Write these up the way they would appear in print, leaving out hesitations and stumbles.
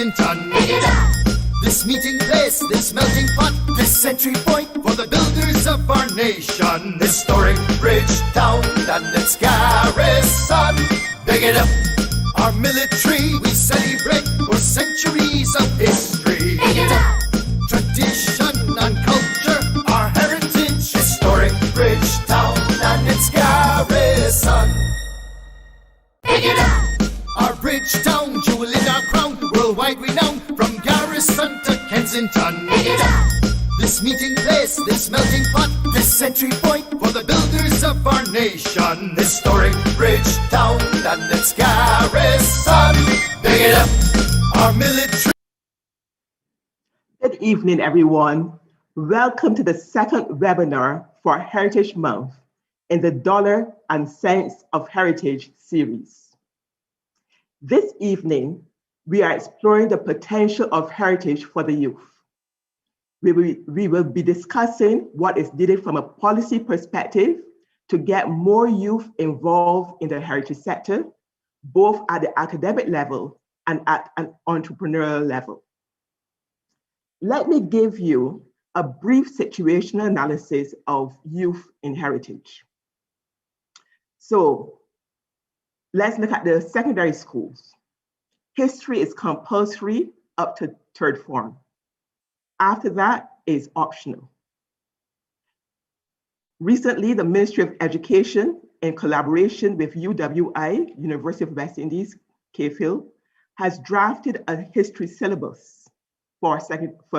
Kensington. This meeting place, this melting pot, this entry point for the builders of our nation. Historic Bridgetown and its garrison. Big it up, our military, we celebrate for centuries of history. Big it up. Tradition and culture, our heritage. Historic Bridgetown and its garrison. Big it up. Our Bridgetown, jewel in our crown, worldwide renowned, from Garrison to Kensington. This meeting place, this melting pot, this entry point for the builders of our nation. Historic Bridgetown and its garrison. Big it up, our military. Good evening, everyone. Welcome to the second webinar for Heritage Month in the Dollar and Cents of Heritage series. This evening, we are exploring the potential of heritage for the youth. We will be discussing what is needed from a policy perspective to get more youth involved in the heritage sector, both at the academic level and at an entrepreneurial level. Let me give you a brief situational analysis of youth in heritage. So let's look at the secondary schools. History is compulsory up to third form. After that is optional. Recently, the Ministry of Education, in collaboration with UWI, University of West Indies, KPhil, has drafted a history syllabus for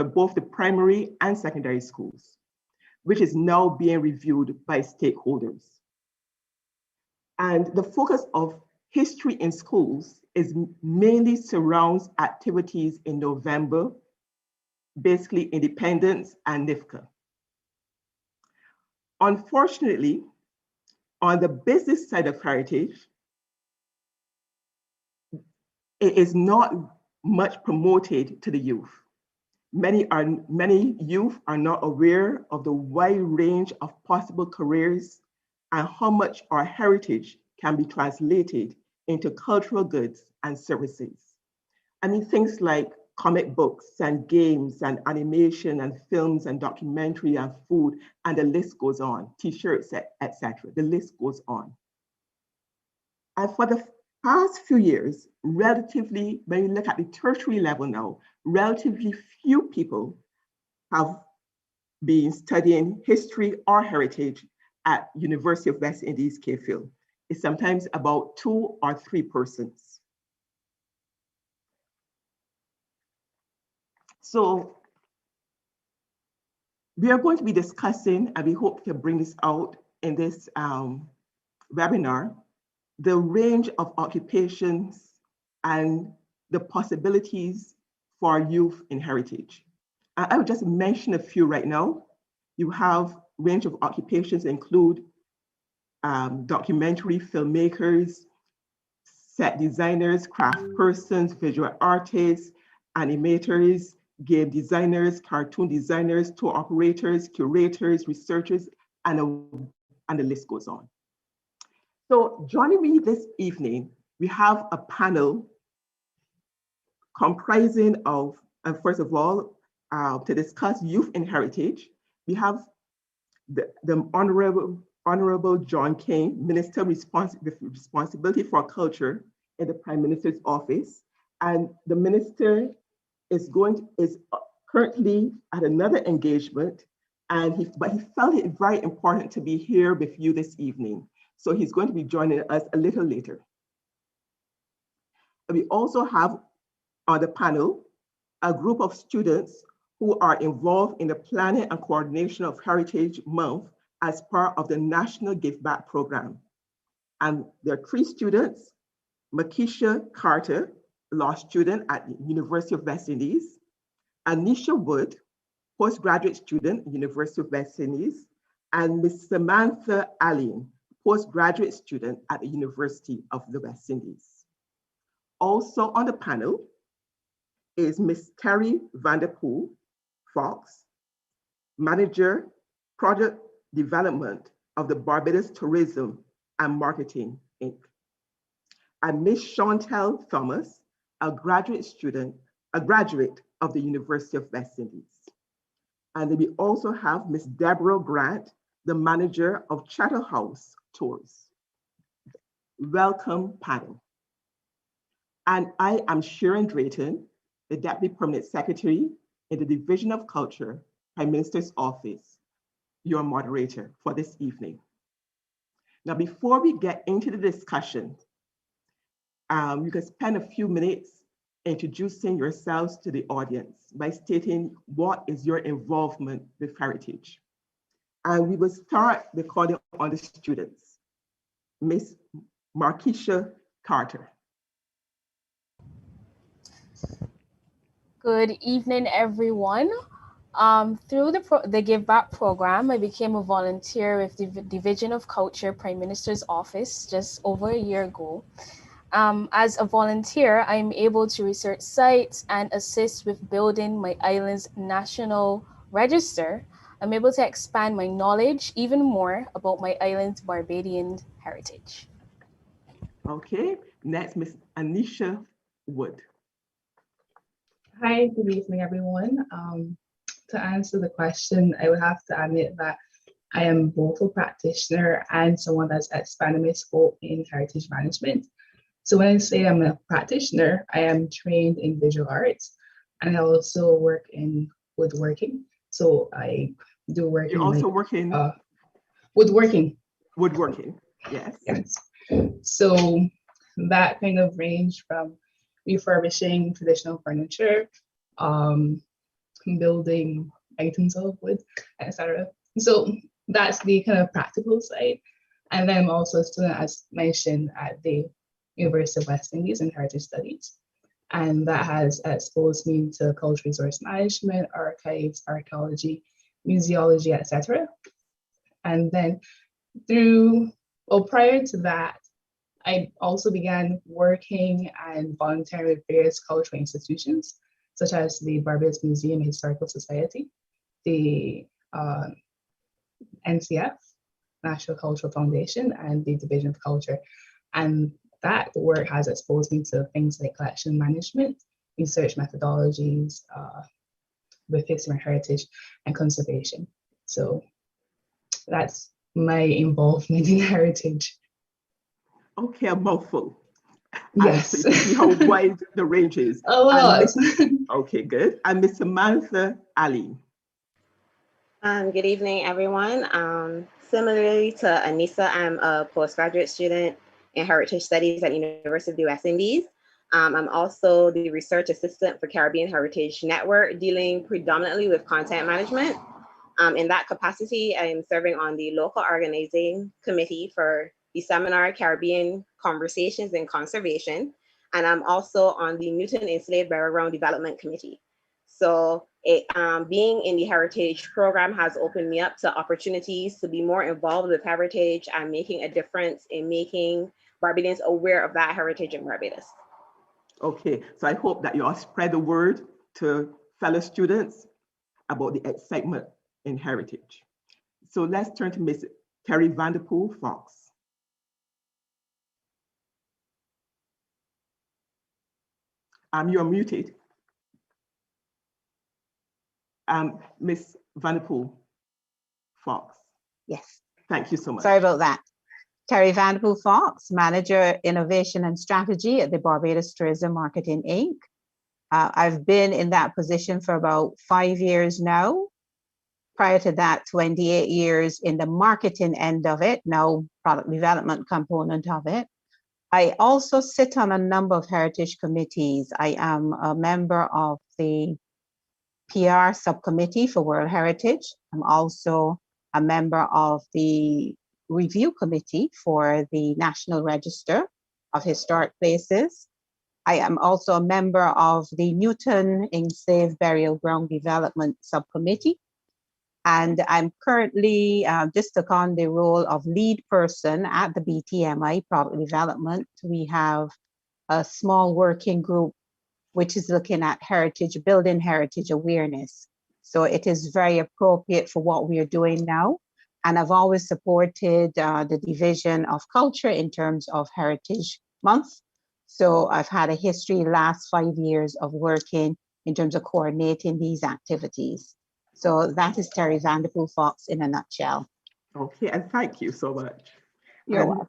both the primary and secondary schools, which is now being reviewed by stakeholders. And the focus of history in schools is mainly surrounds activities in November, basically independence and NIFCA. Unfortunately, on the business side of heritage, it is not much promoted to the youth. Many youth are not aware of the wide range of possible careers and how much our heritage can be translated into cultural goods and services. I mean, things like comic books and games and animation and films and documentary and food, and the list goes on, t-shirts, etc. The list goes on. And for the past few years, relatively, when you look at the tertiary level now, relatively few people have been studying history or heritage at University of West Indies, KPhil. It's sometimes about 2 or 3 persons. So we are going to be discussing, and we hope to bring this out in this webinar, the range of occupations and the possibilities for youth in heritage. I will just mention a few right now. You have range of occupations include documentary filmmakers, set designers, craft persons, visual artists, animators, game designers, cartoon designers, tour operators, curators, researchers, and the list goes on. So joining me this evening, we have a panel comprising of, first of all, to discuss youth in heritage, we have the Honorable John King, Minister with responsibility for culture in the Prime Minister's office, and the minister is currently at another engagement, but he felt it very important to be here with you this evening. So he's going to be joining us a little later. We also have on the panel a group of students who are involved in the planning and coordination of Heritage Month as part of the National Give Back Program. And there are 3 students: Makisha Carter, law student at the University of West Indies; Anisha Wood, postgraduate student at University of West Indies; and Ms. Samantha Allen, postgraduate student at the University of the West Indies. Also on the panel is Ms. Terry Vanderpool Fox, Manager, Project Development of the Barbados Tourism and Marketing, Inc. And Ms. Chantel Thomas, a graduate student a graduate of the University of West Indies. And then we also have Ms. Deborah Grant, the manager of Chatterhouse Tours. Welcome, panel. And I am Sharon Drayton, the Deputy Permanent Secretary in the Division of Culture, Prime Minister's Office, your moderator for this evening. Now, before we get into the discussion, you can spend a few minutes introducing yourselves to the audience by stating what is your involvement with heritage. And we will start the calling on the students. Ms. Markeisha Carter. Good evening, everyone. Through the Give Back program, I became a volunteer with the Division of Culture, Prime Minister's Office, just over a year ago. As a volunteer, I'm able to research sites and assist with building my island's national register. I'm able to expand my knowledge even more about my island's Barbadian heritage. Okay, next, Ms. Anisha Wood. Hi, good evening, everyone. To answer the question, I would have to admit that I am both a practitioner and someone that's expanded my scope in heritage management. So when I say I'm a practitioner, I am trained in visual arts, and I also work in woodworking. So I do work. You're also working? Woodworking. Woodworking, yes. Yes. So that kind of range from refurbishing traditional furniture, building items of wood, etc. So that's the kind of practical side. And then I'm also a student, as mentioned, at the University of West Indies in Heritage Studies. And that has exposed me to cultural resource management, archives, archaeology, museology, etc. And then prior to that, I also began working and volunteering with various cultural institutions, such as the Barbados Museum and Historical Society, the NCF, National Cultural Foundation, and the Division of Culture. And that work has exposed me to things like collection management, research methodologies, with history and heritage, and conservation. So that's my involvement in heritage. Okay, a mouthful. Yes. So you see how wide the range is. A lot. Okay, good. And Ms. Samantha Ali. Good evening, everyone. Similarly to Anissa, I'm a postgraduate student in Heritage Studies at the University of the West Indies. I'm also the research assistant for Caribbean Heritage Network, dealing predominantly with content management. In that capacity, I'm serving on the local organizing committee for the seminar Caribbean Conversations and Conservation. And I'm also on the Newton Enslaved Burial Ground Development Committee. So being in the heritage program has opened me up to opportunities to be more involved with heritage and making a difference in making Barbadians aware of that heritage in Barbados. Okay, so I hope that you all spread the word to fellow students about the excitement in heritage. So let's turn to Ms. Terry Vanderpool Fox. You're muted. Ms. Vanderpool Fox. Yes. Thank you so much. Sorry about that. Terry Vanderpool Fox, Manager Innovation and Strategy at the Barbados Tourism Marketing Inc. I've been in that position for about 5 years now. Prior to that, 28 years in the marketing end of it, now product development component of it. I also sit on a number of heritage committees. I am a member of the PR subcommittee for World Heritage. I'm also a member of the review committee for the National Register of Historic Places. I am also a member of the Newton Enslaved Burial Ground Development Subcommittee. And I'm currently just took on the role of lead person at the BTMI Product Development. We have a small working group which is looking at heritage, building heritage awareness. So it is very appropriate for what we are doing now. And I've always supported the Division of Culture in terms of Heritage Month. So I've had a history last 5 years of working in terms of coordinating these activities. So that is Terry Vanderpool Fox in a nutshell. Okay, and thank you so much. You're And welcome.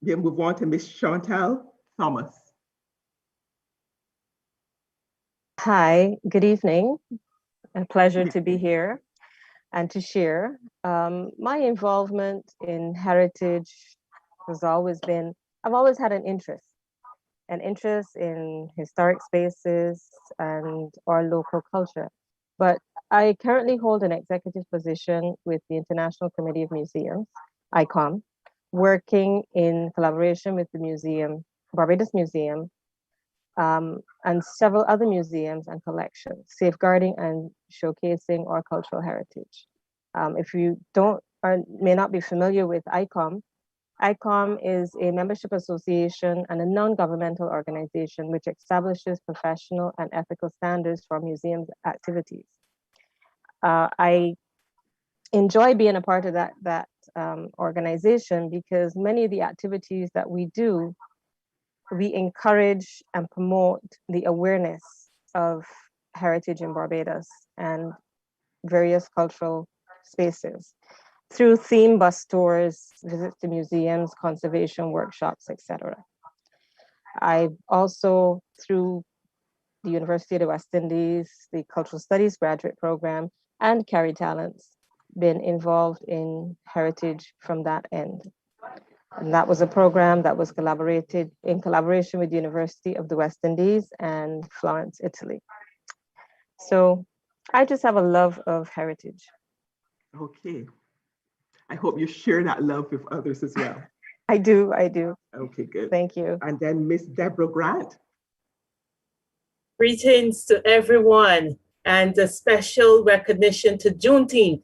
we'll move on to Ms. Chantal Thomas. Hi, good evening. A pleasure to be here and to share. My involvement in heritage has always been, I've always had an interest in historic spaces and our local culture. But I currently hold an executive position with the International Committee of Museums, ICOM, working in collaboration with the museum, Barbados Museum, and several other museums and collections, safeguarding and showcasing our cultural heritage. If you don't or may not be familiar with ICOM, ICOM is a membership association and a non-governmental organization which establishes professional and ethical standards for museums activities. I enjoy being a part of that organization because many of the activities that we do, we encourage and promote the awareness of heritage in Barbados and various cultural spaces through theme bus tours, visits to museums, conservation workshops, etc. I also, through the University of the West Indies, the Cultural Studies graduate program, and Carry Talents, been involved in heritage from that end. And that was a program that was collaborated in collaboration with the University of the West Indies and Florence, Italy. So I just have a love of heritage. Okay. I hope you share that love with others as well. I do. Okay, good. Thank you. And then Miss Deborah Grant. Greetings to everyone and a special recognition to Juneteenth,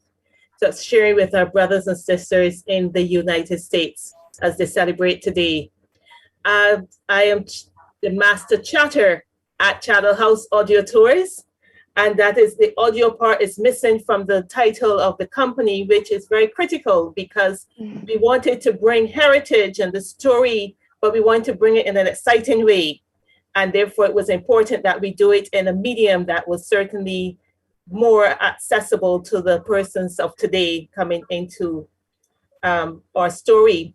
just sharing with our brothers and sisters in the United States as they celebrate today. I am the master chatter at Chattel House Audio Tours, and that is the audio part is missing from the title of the company, which is very critical because we wanted to bring heritage and the story, but we want to bring it in an exciting way. And therefore, it was important that we do it in a medium that was certainly more accessible to the persons of today coming into our story.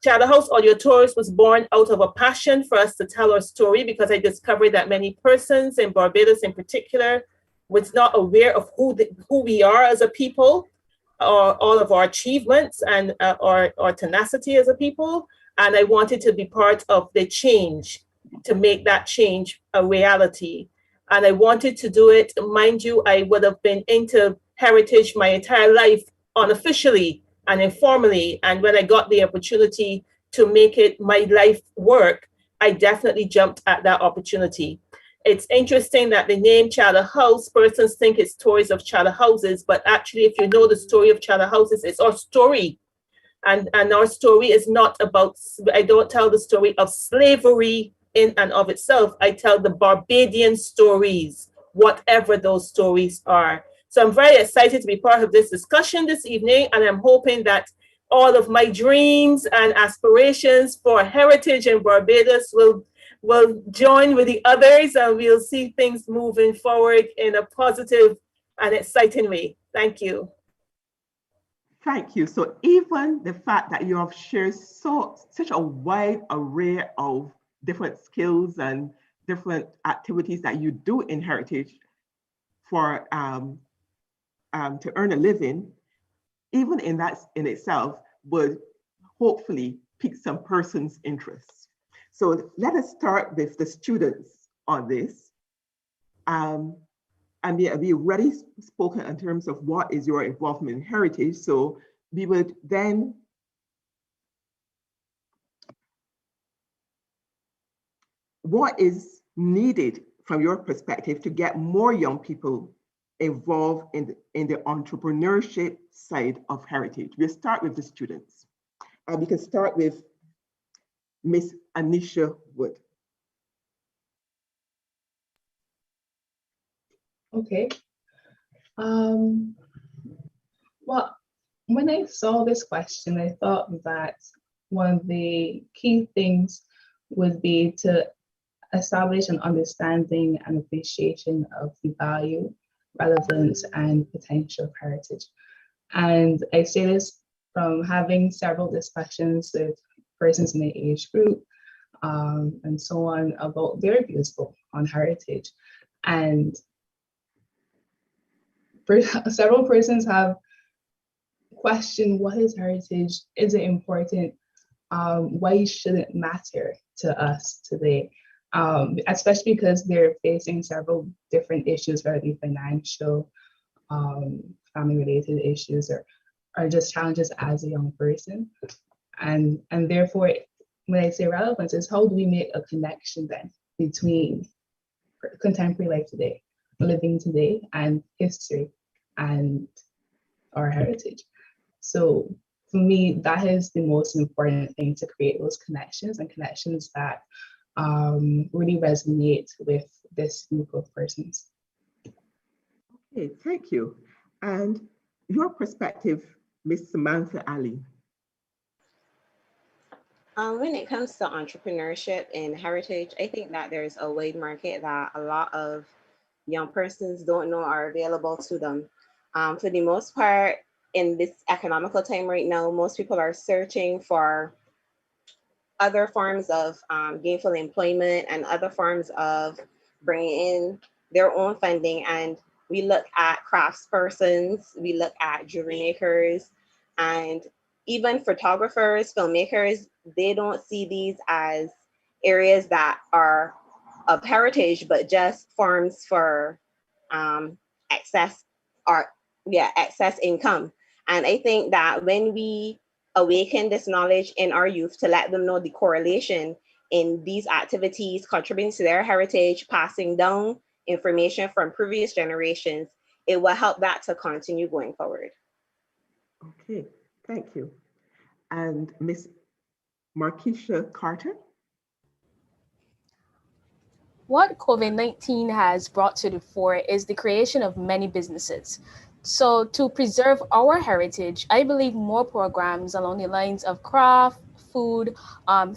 Chattel House Audio Tours was born out of a passion for us to tell our story because I discovered that many persons in Barbados in particular was not aware of who we are as a people, or all of our achievements and our tenacity as a people. And I wanted to be part of the change, to make that change a reality. And I wanted to do it, mind you, I would have been into heritage my entire life unofficially and informally. And when I got the opportunity to make it my life work, I definitely jumped at that opportunity. It's interesting that the name Chattel House, persons think it's stories of Chattel Houses, but actually, if you know the story of Chattel Houses, it's our story. And our story is not about, I don't tell the story of slavery in and of itself. I tell the Barbadian stories, whatever those stories are. So I'm very excited to be part of this discussion this evening, and I'm hoping that all of my dreams and aspirations for heritage in Barbados will join with the others, and we'll see things moving forward in a positive and exciting way. Thank you. Thank you. So even the fact that you have shared such a wide array of different skills and different activities that you do in heritage for to earn a living, even in that in itself would hopefully pique some person's interest. So let us start with the students on this. And we already spoken in terms of what is your involvement in heritage. So we would then what is needed from your perspective to get more young people involved in the entrepreneurship side of heritage? We'll start with the students. We can start with Miss Anisha Wood. Okay. Well, when I saw this question, I thought that one of the key things would be to establish an understanding and appreciation of the value, relevance, and potential of heritage. And I say this from having several discussions with persons in the age group and so on about their views on heritage. And several persons have questioned, what is heritage? Is it important? Why should it matter to us today? Especially because they're facing several different issues, whether it be financial, family-related issues, or just challenges as a young person. And therefore, when I say relevance, is how do we make a connection then between contemporary life today, living today, and history and our heritage? So for me, that is the most important thing, to create those connections, and connections that really resonate with this group of persons. Okay, thank you. And your perspective, Ms. Samantha Ali. When it comes to entrepreneurship and heritage, I think that there's a wide market that a lot of young persons don't know are available to them. For the most part, in this economical time right now, most people are searching for other forms of gainful employment and other forms of bringing in their own funding. And we look at craftspersons, we look at jewelry makers, and even photographers, filmmakers. They don't see these as areas that are of heritage, but just forms for excess or excess income. And I think that when we awaken this knowledge in our youth, to let them know the correlation in these activities contributing to their heritage, passing down information from previous generations, it will help that to continue going forward. Okay, thank you. And Ms. Markeisha Carter. What COVID-19 has brought to the fore is the creation of many businesses. So to preserve our heritage, I believe more programs along the lines of craft, food,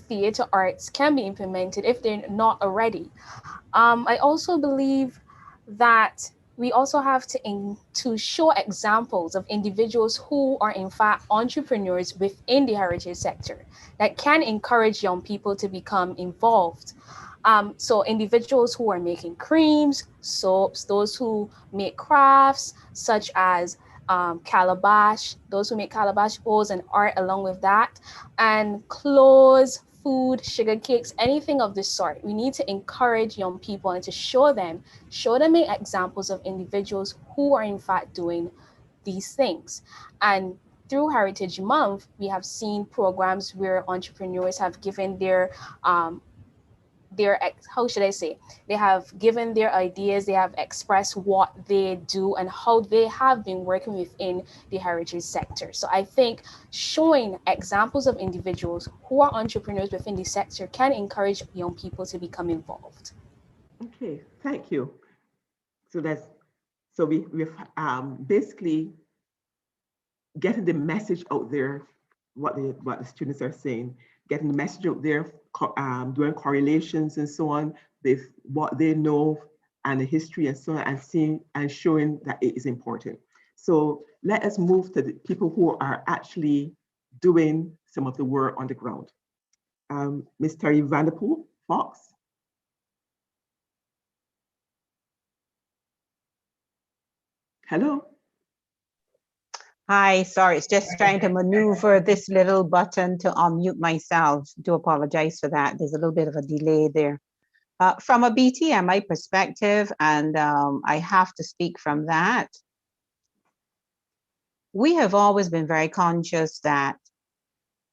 theater arts can be implemented if they're not already. I also believe that we also have to show examples of individuals who are in fact entrepreneurs within the heritage sector that can encourage young people to become involved. So individuals who are making creams, soaps, those who make crafts such as calabash, those who make calabash bowls and art along with that, and clothes, food, sugar cakes, anything of this sort. We need to encourage young people and to show them examples of individuals who are in fact doing these things. And through Heritage Month, we have seen programs where entrepreneurs have given how should I say, they have given their ideas, they have expressed what they do and how they have been working within the heritage sector. So I think showing examples of individuals who are entrepreneurs within the sector can encourage young people to become involved. Okay, thank you. So we've basically getting the message out there, what the students are saying, getting the message out there, doing correlations and so on with what they know and the history and so on, and seeing and showing that it is important. So let us move to the people who are actually doing some of the work on the ground. Ms. Terry Vanderpool Fox. Hello. Hi, sorry, it's just trying to maneuver this little button to unmute myself. Do apologize for that. There's a little bit of a delay there. From a BTMI perspective, and I have to speak from that, we have always been very conscious that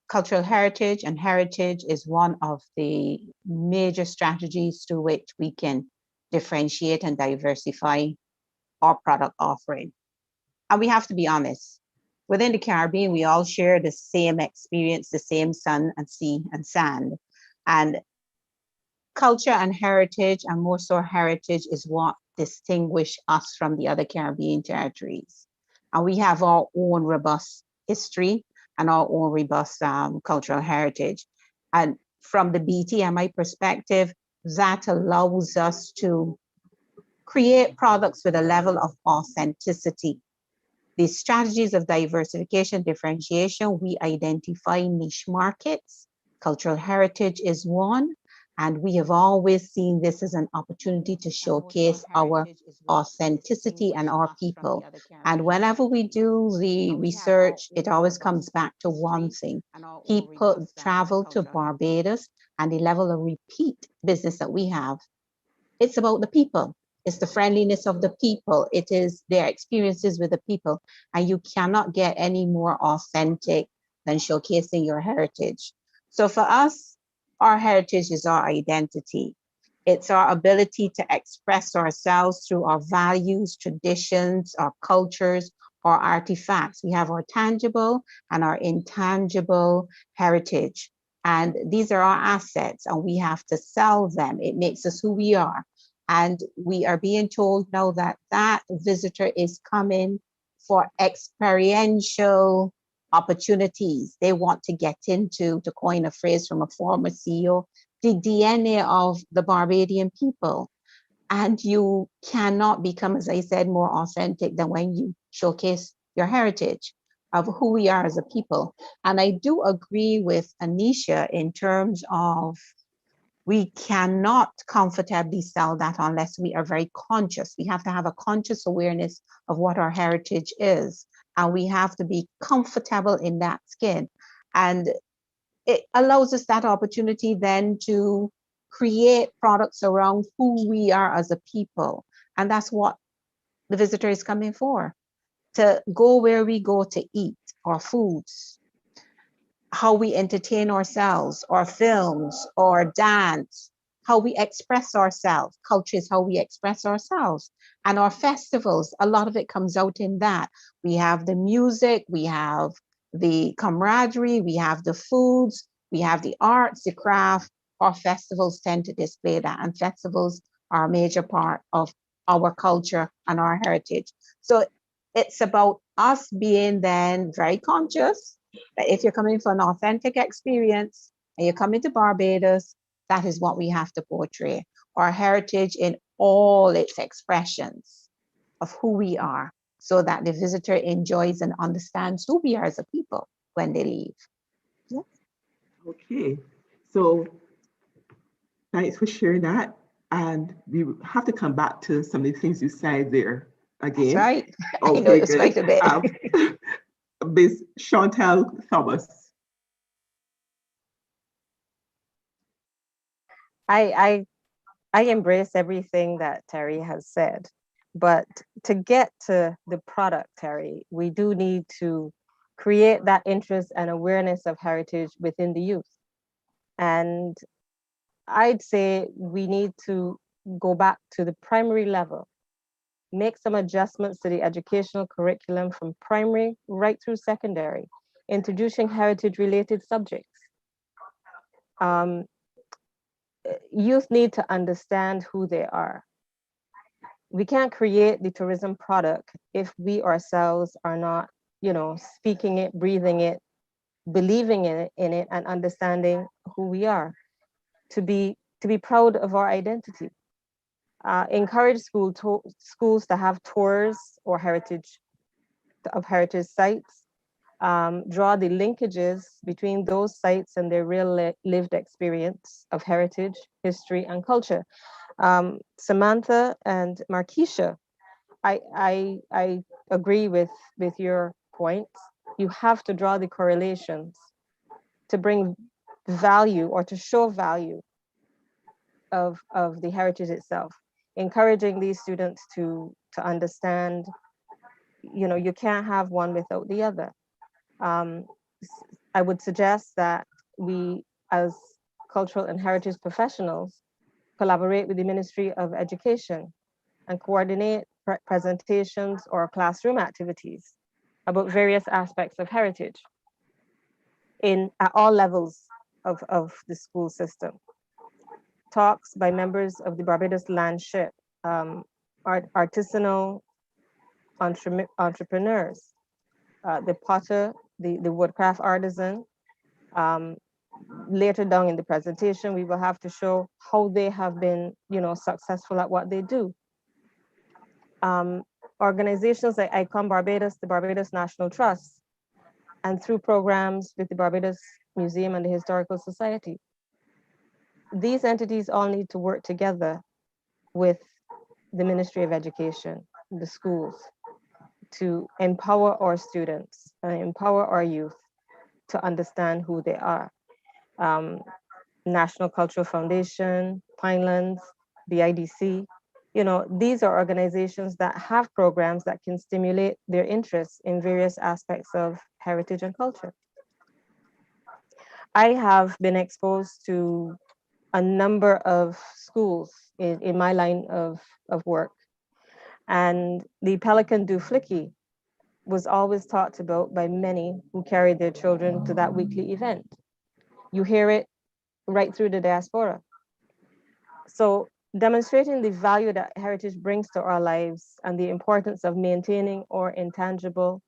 cultural heritage and heritage is one of the major strategies through which we can differentiate and diversify our product offering. And we have to be honest. Within the Caribbean, we all share the same experience, the same sun and sea and sand. And culture and heritage, and more so heritage, is what distinguish us from the other Caribbean territories. And we have our own robust history and our own robust cultural heritage. And from the BTMI perspective, that allows us to create products with a level of authenticity. These strategies of diversification, differentiation, we identify niche markets. Cultural heritage is one, and we have always seen this as an opportunity to showcase our authenticity and our people. And whenever we do the research, it always comes back to one thing. People travel to Barbados and the level of repeat business that we have, it's about the people. It's the friendliness of the people. It is their experiences with the people. And you cannot get any more authentic than showcasing your heritage. So for us, our heritage is our identity. It's our ability to express ourselves through our values, traditions, our cultures, our artifacts. We have our tangible and our intangible heritage. And these are our assets, and we have to sell them. It makes us who we are. And we are being told now that that visitor is coming for experiential opportunities. They want to get into, to coin a phrase from a former CEO, the DNA of the Barbadian people. And you cannot become, as I said, more authentic than when you showcase your heritage of who we are as a people. And I do agree with Anisha in terms of we cannot comfortably sell that unless we are very conscious. We have to have a conscious awareness of what our heritage is. And we have to be comfortable in that skin. And it allows us that opportunity then to create products around who we are as a people. And that's what the visitor is coming for, to go where we go to eat our foods, how we entertain ourselves, our films, or dance, how we express ourselves. Culture is how we express ourselves. And our festivals, a lot of it comes out in that. We have the music, we have the camaraderie, we have the foods, we have the arts, the craft. Our festivals tend to display that, and festivals are a major part of our culture and our heritage. So it's about us being then very conscious that if you're coming for an authentic experience and you're coming to Barbados, that is what we have to portray. Our heritage in all its expressions of who we are, so that the visitor enjoys and understands who we are as a people when they leave. Yeah. Okay, so thanks for sharing that. And we have to come back to some of the things you said there again. That's right. Okay, I know it's good. quite a bit. Ms. Chantel Thomas. I embrace everything that Terry has said, but to get to the product, Terry, we do need to create that interest and awareness of heritage within the youth. And I'd say we need to go back to the primary level, make some adjustments to the educational curriculum from primary right through secondary, introducing heritage-related subjects. Youth need to understand who they are. We can't create the tourism product if we ourselves are not, speaking it, breathing it, believing in it, and understanding who we are. To be proud of our identity. Encourage schools to have tours or heritage sites. Draw the linkages between those sites and their real lived experience of heritage, history, and culture. Samantha and Markeisha, I agree with your points. You have to draw the correlations to bring value or to show value of the heritage itself, encouraging these students to understand, you can't have one without the other. I would suggest that we, as cultural and heritage professionals, collaborate with the Ministry of Education and coordinate presentations or classroom activities about various aspects of heritage at all levels of the school system. Talks by members of the Barbados Landship, artisanal entrepreneurs, the potter, the woodcraft artisan, later down in the presentation, we will have to show how they have been, successful at what they do. Organizations like ICOM Barbados, the Barbados National Trust, and through programs with the Barbados Museum and the Historical Society. These entities all need to work together with the Ministry of Education, the schools, to empower our students and empower our youth to understand who they are. National Cultural Foundation, Pinelands, the IDC, these are organizations that have programs that can stimulate their interests in various aspects of heritage and culture. I have been exposed to a number of schools in my line of work. And the Pelican du Flicky was always talked about by many who carried their children to that weekly event. You hear it right through the diaspora. So demonstrating the value that heritage brings to our lives and the importance of maintaining our intangible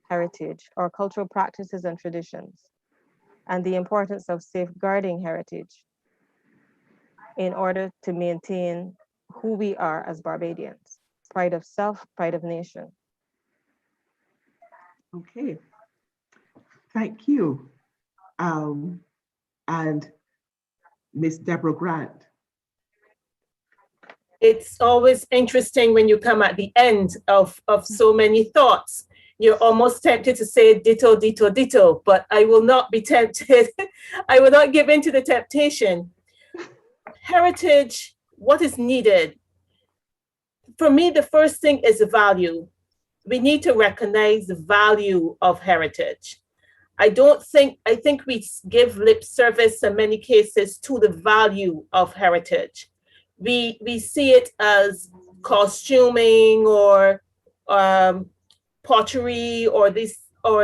heritage, our cultural practices and traditions, and the importance of safeguarding heritage in order to maintain who we are as Barbadians, pride of self, pride of nation. Okay, thank you. And Ms. Deborah Grant. It's always interesting when you come at the end of so many thoughts. You're almost tempted to say ditto, ditto, ditto, but I will not be tempted. I will not give in to the temptation. Heritage, what is needed? For me, the first thing is value. We need to recognize the value of heritage. I think we give lip service in many cases to the value of heritage. We see it as costuming or pottery or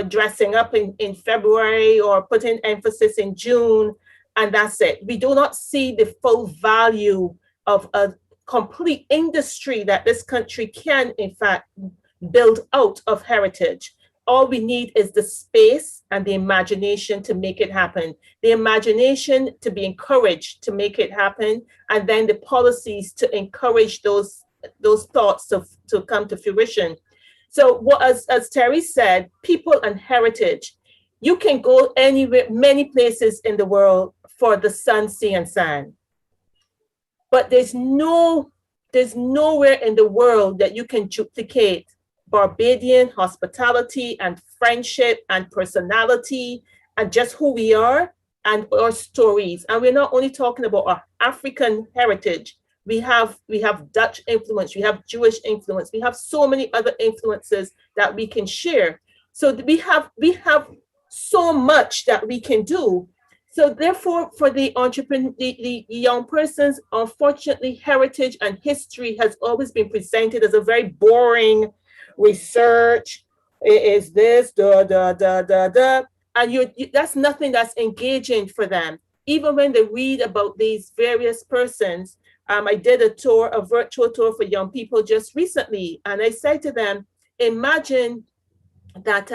dressing up in February or putting emphasis in June, and that's it. We do not see the full value of a complete industry that this country can, in fact, build out of heritage. All we need is the space and the imagination to make it happen, the imagination to be encouraged to make it happen, and then the policies to encourage those thoughts to come to fruition. So what, as Terry said, people and heritage, you can go anywhere, many places in the world for the sun, sea, and sand. But there's nowhere in the world that you can duplicate Barbadian hospitality and friendship and personality and just who we are and our stories. And we're not only talking about our African heritage. We have Dutch influence, we have Jewish influence, we have so many other influences that we can share. So we have so much that we can do. So therefore, for the entrepreneur, the young persons, unfortunately, heritage and history has always been presented as a very boring research. It is this, and that's nothing that's engaging for them. Even when they read about these various persons, I did a virtual tour for young people just recently, and I said to them, imagine that,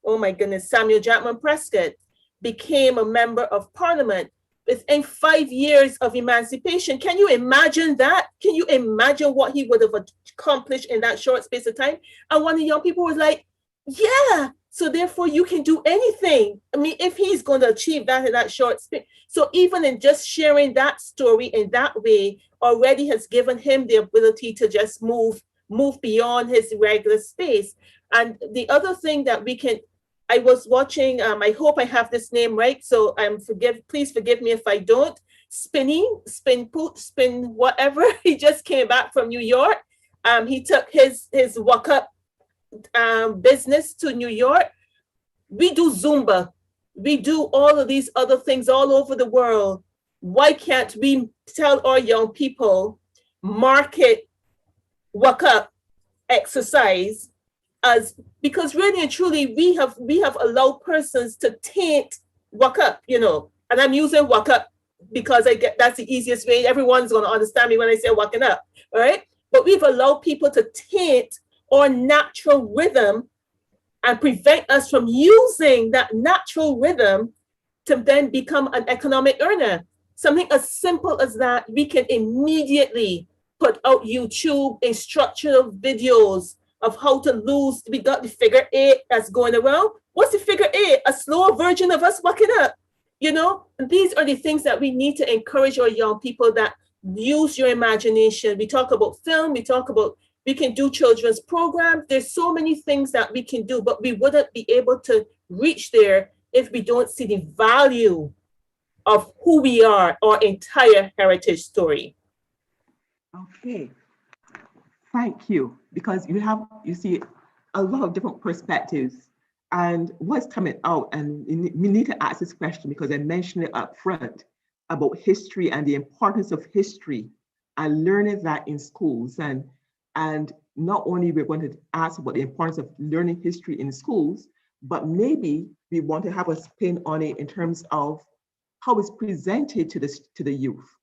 oh my goodness, Samuel Jackman Prescott became a member of parliament within 5 years of emancipation. Can you imagine that? Can you imagine what he would have accomplished in that short space of time? And one of the young people was like, yeah, so therefore you can do anything. I mean, if he's going to achieve that in that short space. So even in just sharing that story in that way already has given him the ability to just move beyond his regular space. And the other thing that we can, I was watching, I hope I have this name right, so please forgive me if I don't. Spin whatever. He just came back from New York. He took his walk-up business to New York. We do Zumba. We do all of these other things all over the world. Why can't we tell our young people, market walk-up exercise because really and truly we have allowed persons to taint walk up, and I'm using walk up because that's the easiest way. Everyone's going to understand me when I say walking up, all right? But we've allowed people to taint our natural rhythm and prevent us from using that natural rhythm to then become an economic earner. Something as simple as that, we can immediately put out YouTube instructional videos of how to lose. We got the figure 8 that's going around. What's the figure 8? A slower version of us walking up. You know, these are the things that we need to encourage our young people, that use your imagination. We talk about film, we can do children's programs. There's so many things that we can do, but we wouldn't be able to reach there if we don't see the value of who we are, our entire heritage story. Okay, thank you. Because you see a lot of different perspectives, and what's coming out, and we need to ask this question because I mentioned it up front about history and the importance of history and learning that in schools. And not only we're going to ask about the importance of learning history in schools, but maybe we want to have a spin on it in terms of how it's presented to the youth.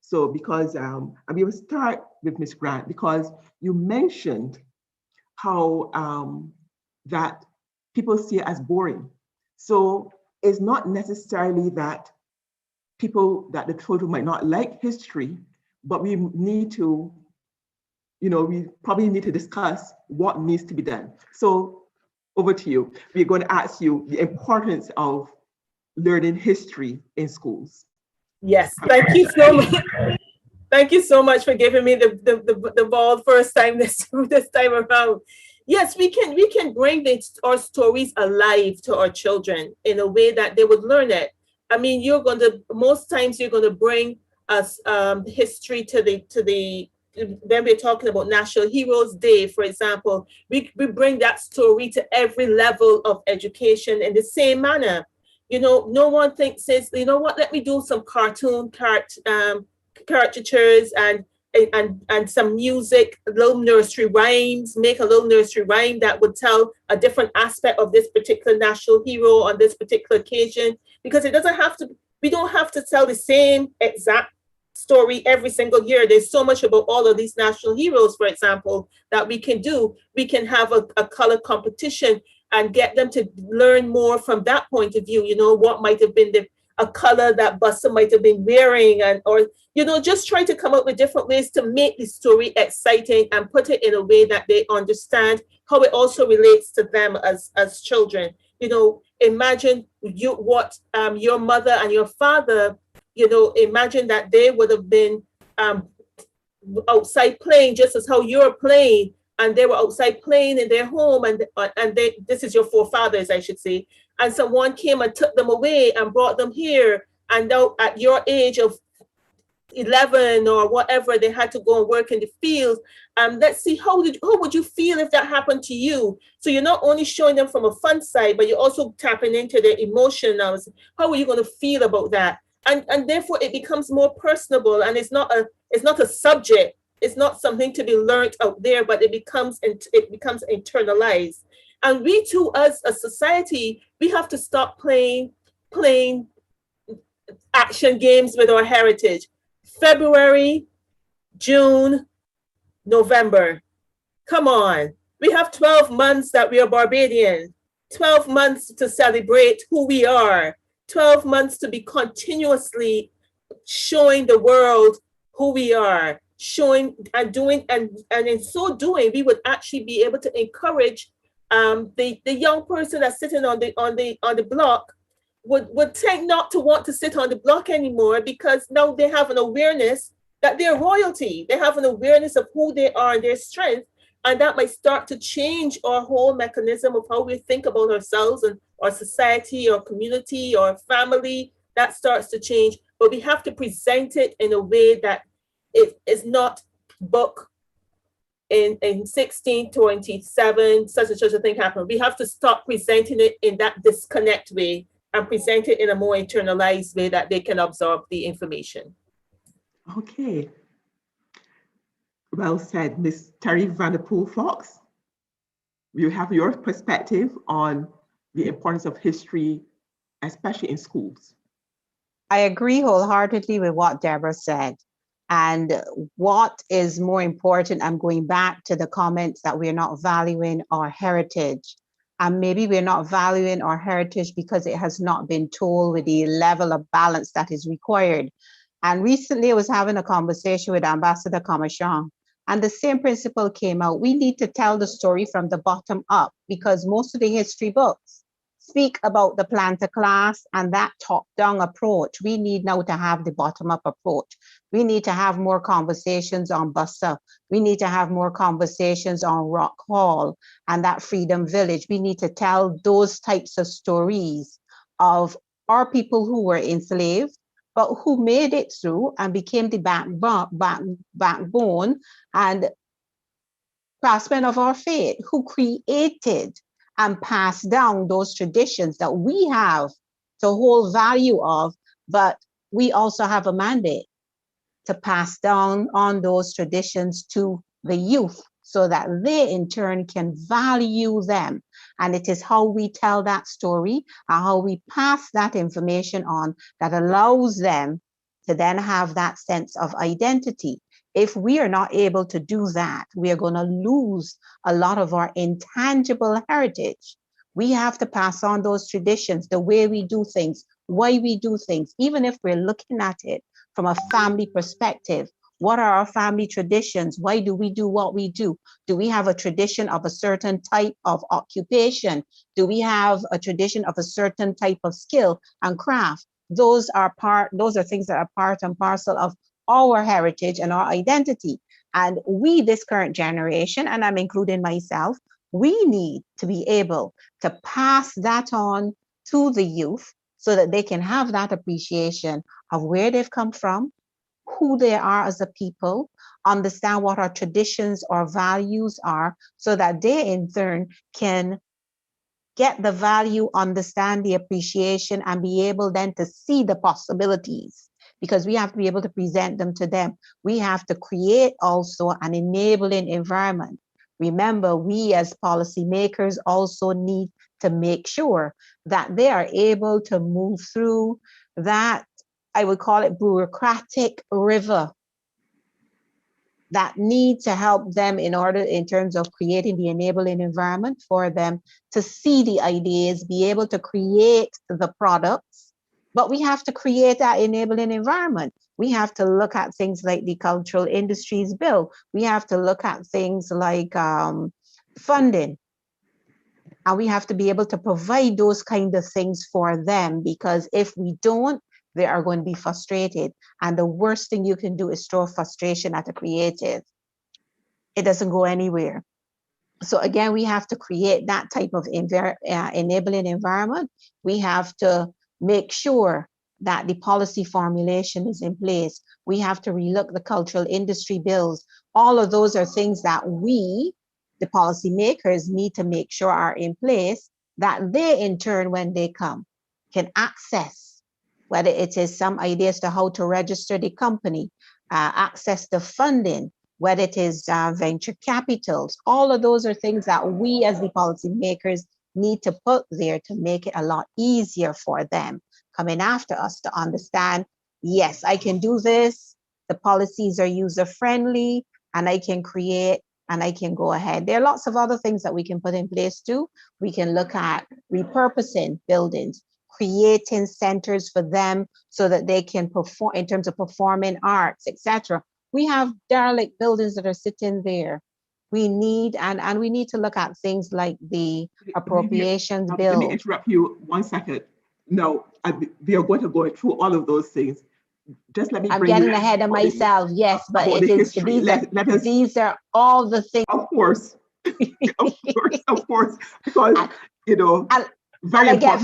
So because, and we will start with Ms. Grant, because you mentioned how that people see it as boring. So it's not necessarily that the children might not like history, but we need to, we probably need to discuss what needs to be done. So over to you. We're going to ask you the importance of learning history in schools. Yes, thank you so much. Thank you so much for giving me the ball first time this time around. Yes, we can bring our stories alive to our children in a way that they would learn it. I mean, most times you're going to bring us history to the when we're talking about National Heroes Day, for example, we bring that story to every level of education in the same manner. No one says, you know what, let me do some caricatures and some music, little nursery rhymes, make a little nursery rhyme that would tell a different aspect of this particular national hero on this particular occasion, because we don't have to tell the same exact story every single year. There's so much about all of these national heroes, for example, that we can do. We can have a color competition and get them to learn more from that point of view. What might have been a color that Buster might have been wearing, or just try to come up with different ways to make the story exciting and put it in a way that they understand how it also relates to them as children. Imagine what your mother and your father, imagine that they would have been outside playing just as how you're playing, and they were outside playing in their home, and this is your forefathers, I should say, and someone came and took them away and brought them here, and now at your age of 11 or whatever, they had to go and work in the fields. Let's see, how would you feel if that happened to you? So you're not only showing them from a fun side, but you're also tapping into their emotions. How are you going to feel about that? And therefore it becomes more personable, and it's not a subject. It's not something to be learned out there, but it becomes internalized. And we too, as a society, we have to stop playing action games with our heritage. February, June, November. Come on. We have 12 months that we are Barbadian, 12 months to celebrate who we are, 12 months to be continuously showing the world who we are, showing and doing, and in so doing, we would actually be able to encourage the young person that's sitting on the block would tend not to want to sit on the block anymore, because now they have an awareness that they're royalty. They have an awareness of who they are and their strength. And that might start to change our whole mechanism of how we think about ourselves and our society, or community, or family. That starts to change. But we have to present it in a way that it is not book in 1627, such and such a thing happened. We have to stop presenting it in that disconnect way and present it in a more internalized way that they can absorb the information. Okay. Well said, Ms. Terry Vanderpool Fox. You have your perspective on the importance of history, especially in schools. I agree wholeheartedly with what Deborah said. And what is more important, I'm going back to the comments that we're not valuing our heritage. and maybe we're not valuing our heritage because it has not been told with the level of balance that is required. And recently I was having a conversation with Ambassador Kamashang, and the same principle came out. We need to tell the story from the bottom up, because most of the history books speak about the planter class and that top-down approach. We need now to have the bottom-up approach. We need to have more conversations on Bussa. We need to have more conversations on Rock Hall and that Freedom Village. We need to tell those types of stories of our people who were enslaved, but who made it through and became the backbone and craftsmen of our faith, who created and passed down those traditions that we have to hold value of, but we also have a mandate to pass down on those traditions to the youth so that they in turn can value them. And it is how we tell that story and how we pass that information on that allows them to then have that sense of identity. If we are not able to do that, we are going to lose a lot of our intangible heritage. We have to pass on those traditions, the way we do things, why we do things, even if we're looking at it from a family perspective. What are our family traditions? Why do we do what we do? Do we have a tradition of a certain type of occupation? Do we have a tradition of a certain type of skill and craft? Those are things that are part and parcel of our heritage and our identity. And we, this current generation, and I'm including myself, we need to be able to pass that on to the youth so that they can have that appreciation of where they've come from, who they are as a people, understand what our traditions or values are, so that they in turn can get the value, understand the appreciation, and be able then to see the possibilities, because we have to be able to present them to them. We have to create also an enabling environment. Remember, we as policymakers also need to make sure that they are able to move through that, I would call it, bureaucratic river that need to help them in terms of creating the enabling environment for them to see the ideas, be able to create the products. But we have to create that enabling environment. We have to look at things like the Cultural Industries Bill. We have to look at things like funding. And we have to be able to provide those kind of things for them, because if we don't, they are going to be frustrated. And the worst thing you can do is throw frustration at a creative. It doesn't go anywhere. So again, we have to create that type of enabling environment. We have to make sure that the policy formulation is in place. We have to relook the cultural industry bills. All of those are things that we, the policymakers, need to make sure are in place, that they in turn, when they come, can access, whether it is some ideas to how to register the company, access the funding, whether it is venture capitals. All of those are things that we as the policymakers need to put there to make it a lot easier for them coming after us to understand, yes, I can do this, the policies are user-friendly, and I can create and I can go ahead. There are lots of other things that we can put in place too. We can look at repurposing buildings, creating centers for them so that they can perform in terms of performing arts, etc. We have derelict buildings that are sitting there. We need, and we need to look at things like the appropriations bill. Let me interrupt you 1 second. No, we are going to go through all of those things. Just let me I'm getting ahead of myself, yes, but it is, these are all the things. Of course, of course, because, you know, I get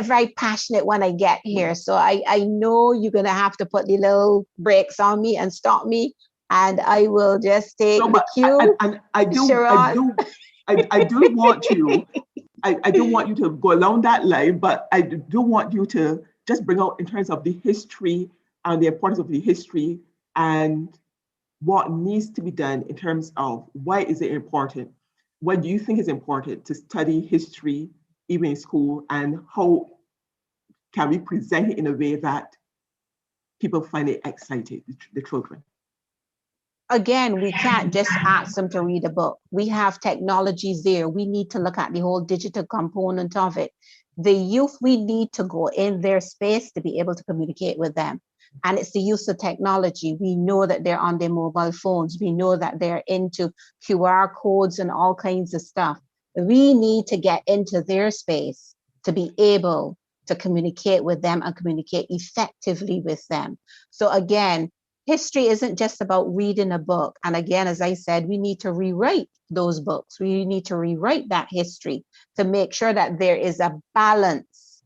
very passionate when I get here. So I know you're going to have to put the little brakes on me and stop me, and I will just take the cue. I do want you. I don't want you to go along that line, but I do want you to just bring out in terms of the history and the importance of the history and what needs to be done in terms of why is it important? What do you think is important to study history even in school, and how can we present it in a way that people find it exciting, the children? again, we can't just ask them to read a book. We have technologies there. We need to look at the whole digital component of it. The youth, we need to go in their space to be able to communicate with them. And it's the use of technology. We know that they're on their mobile phones. We know that they're into QR codes and all kinds of stuff. We need to get into their space to be able to communicate with them and communicate effectively with them. So again, history isn't just about reading a book. And again, as I said, we need to rewrite those books. We need to rewrite that history to make sure that there is a balance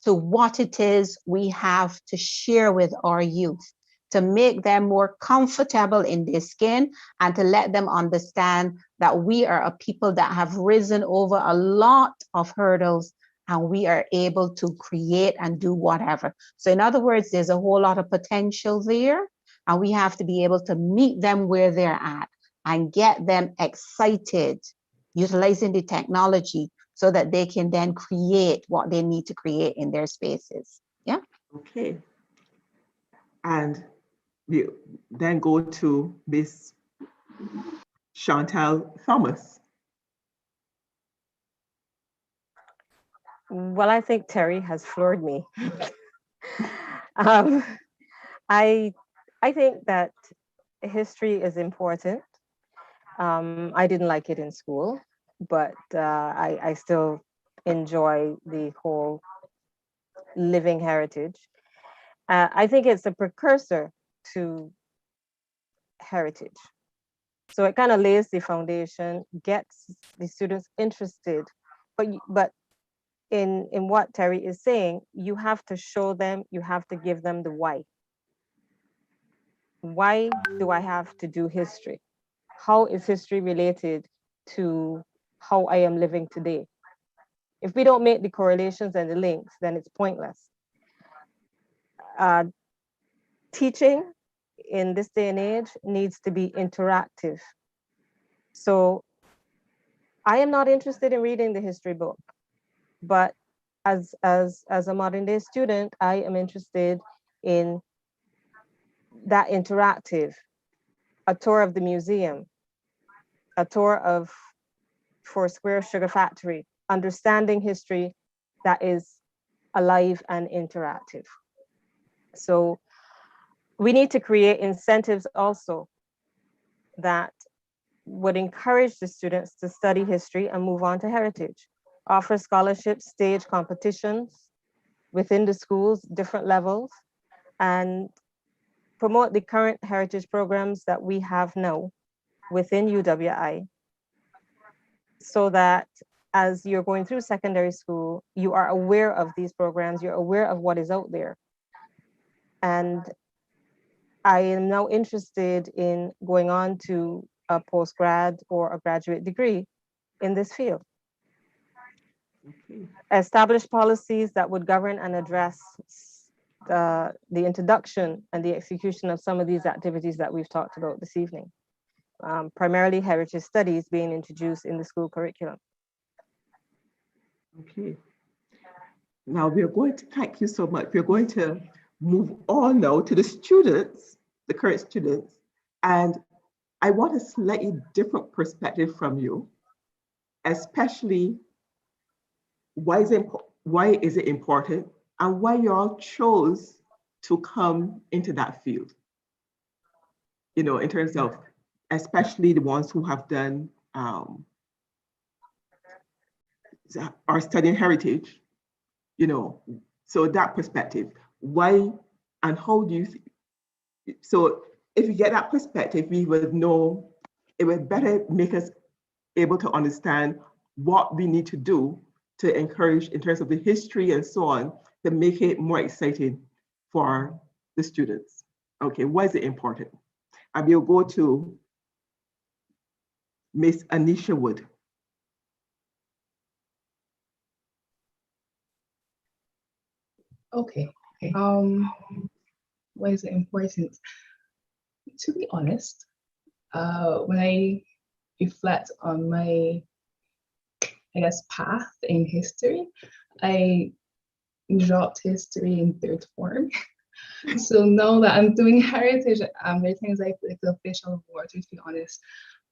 to what it is we have to share with our youth, to make them more comfortable in their skin and to let them understand that we are a people that have risen over a lot of hurdles and we are able to create and do whatever. So in other words, there's a whole lot of potential there. And we have to be able to meet them where they're at and get them excited, utilizing the technology so that they can then create what they need to create in their spaces. Yeah. Okay. And we then go to Miss Chantal Thomas. Well, I think Terry has floored me. um, I think that history is important. I didn't like it in school, but I still enjoy the whole living heritage. I think it's a precursor to heritage. So it kind of lays the foundation, gets the students interested, but in what Terry is saying, you have to show them, you have to give them the why. Why do I have to do history? How is history related to how I am living today? If we don't make the correlations and the links, then it's pointless. Teaching in this day and age needs to be interactive. So I am not interested in reading the history book, but as a modern day student, I am interested in that interactive, a tour of the museum, a tour of Foursquare Sugar Factory, understanding history that is alive and interactive. So we need to create incentives also that would encourage the students to study history and move on to heritage. Offer scholarships, stage competitions within the schools, different levels, and promote the current heritage programs that we have now within UWI, so that as you're going through secondary school, you are aware of these programs, you're aware of what is out there. And I am now interested in going on to a postgrad or a graduate degree in this field. Okay. Establish policies that would govern and address the introduction and the execution of some of these activities that we've talked about this evening. Primarily heritage studies being introduced in the school curriculum. Okay. Now we're going to, thank you so much. We're going to move on now to the students, the current students. And I want a slightly different perspective from you, especially why is it important and why you all chose to come into that field? You know, in terms of, especially the ones who have done, are studying heritage, you know, so that perspective, why and how do you, so if you get that perspective, we would know, it would better make us able to understand what we need to do to encourage in terms of the history and so on, to make it more exciting for the students. Okay, why is it important? And we'll go to Miss Anisha Wood. Okay. Why is it important? To be honest, when I reflect on my, I guess, path in history, I dropped history in third form. So now that I'm doing heritage, there's things like the fish out of water, to be honest.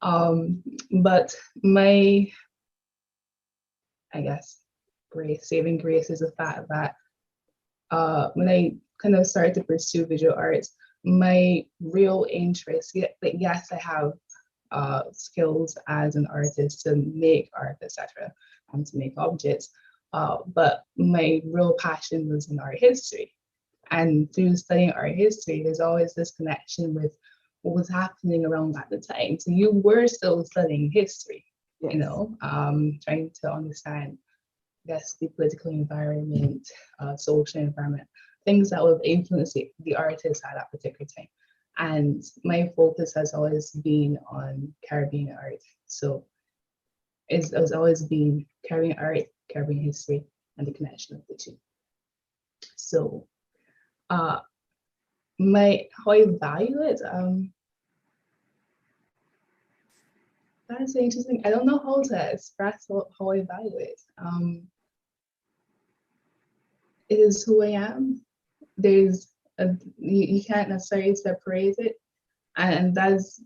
But my, I guess, saving grace is the fact that when I kind of started to pursue visual arts, my real interest, like yes, I have skills as an artist to make art, etc., and to make objects, but my real passion was in art history. And through studying art history, there's always this connection with what was happening around at the time. So you were still studying history, Yes. you know, trying to understand, I guess, the political environment, social environment, things that would influence the artist at that particular time. And my focus has always been on Caribbean art. So it's always been Caribbean art, Caribbean history, and the connection of the two. So uh, how I value it, that's interesting. I don't know how to express how I value it. It is who I am. You can't necessarily separate it, and that's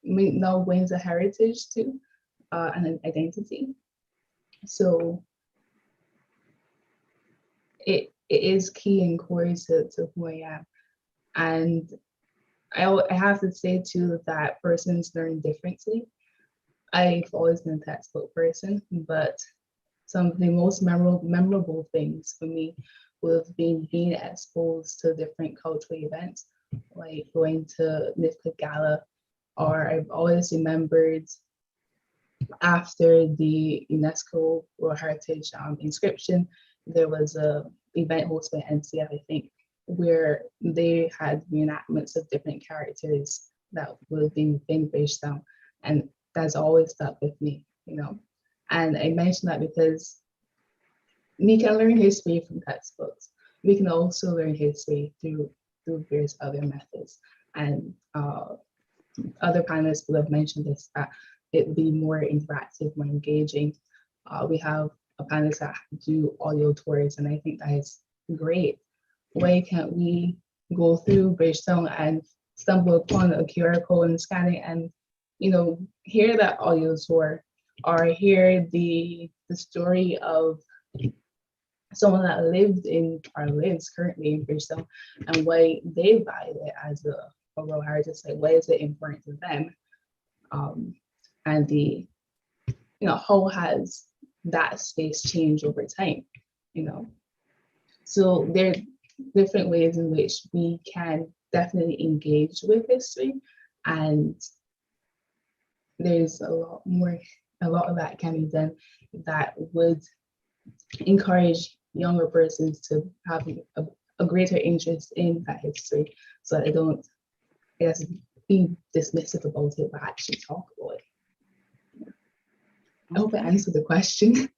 now wins a heritage too, and an identity. So it is key and core to who I am. And I have to say too that persons learn differently. I've always been a textbook person, but some of the most memorable things for me would have been being exposed to different cultural events, like going to NIFCA Gala, or I've always remembered after the UNESCO World Heritage inscription, there was a event hosted by NCF, I think, where they had reenactments of different characters that would have been within Bridgetown, and that's always stuck with me, you know. And I mention that because we can learn history from textbooks. We can also learn history through various other methods. And other panelists will have mentioned this, that it would be more interactive, more engaging. We have a panelist that do audio tours, and I think that is great. Why can't we go through Bridgetown and stumble upon a QR code and scan it and, you know, hear that audio tour, or hear the story of someone that lived in or lives currently in Bridgetown and why they value it as a World Heritage Site, why is it important to them, and how has that space changed over time, you know. So there are different ways in which we can definitely engage with history, and there's a lot of that can be done that would encourage younger persons to have a greater interest in that history, so that they don't, I guess, be dismissive about it, but actually talk about it. I hope I answered the question.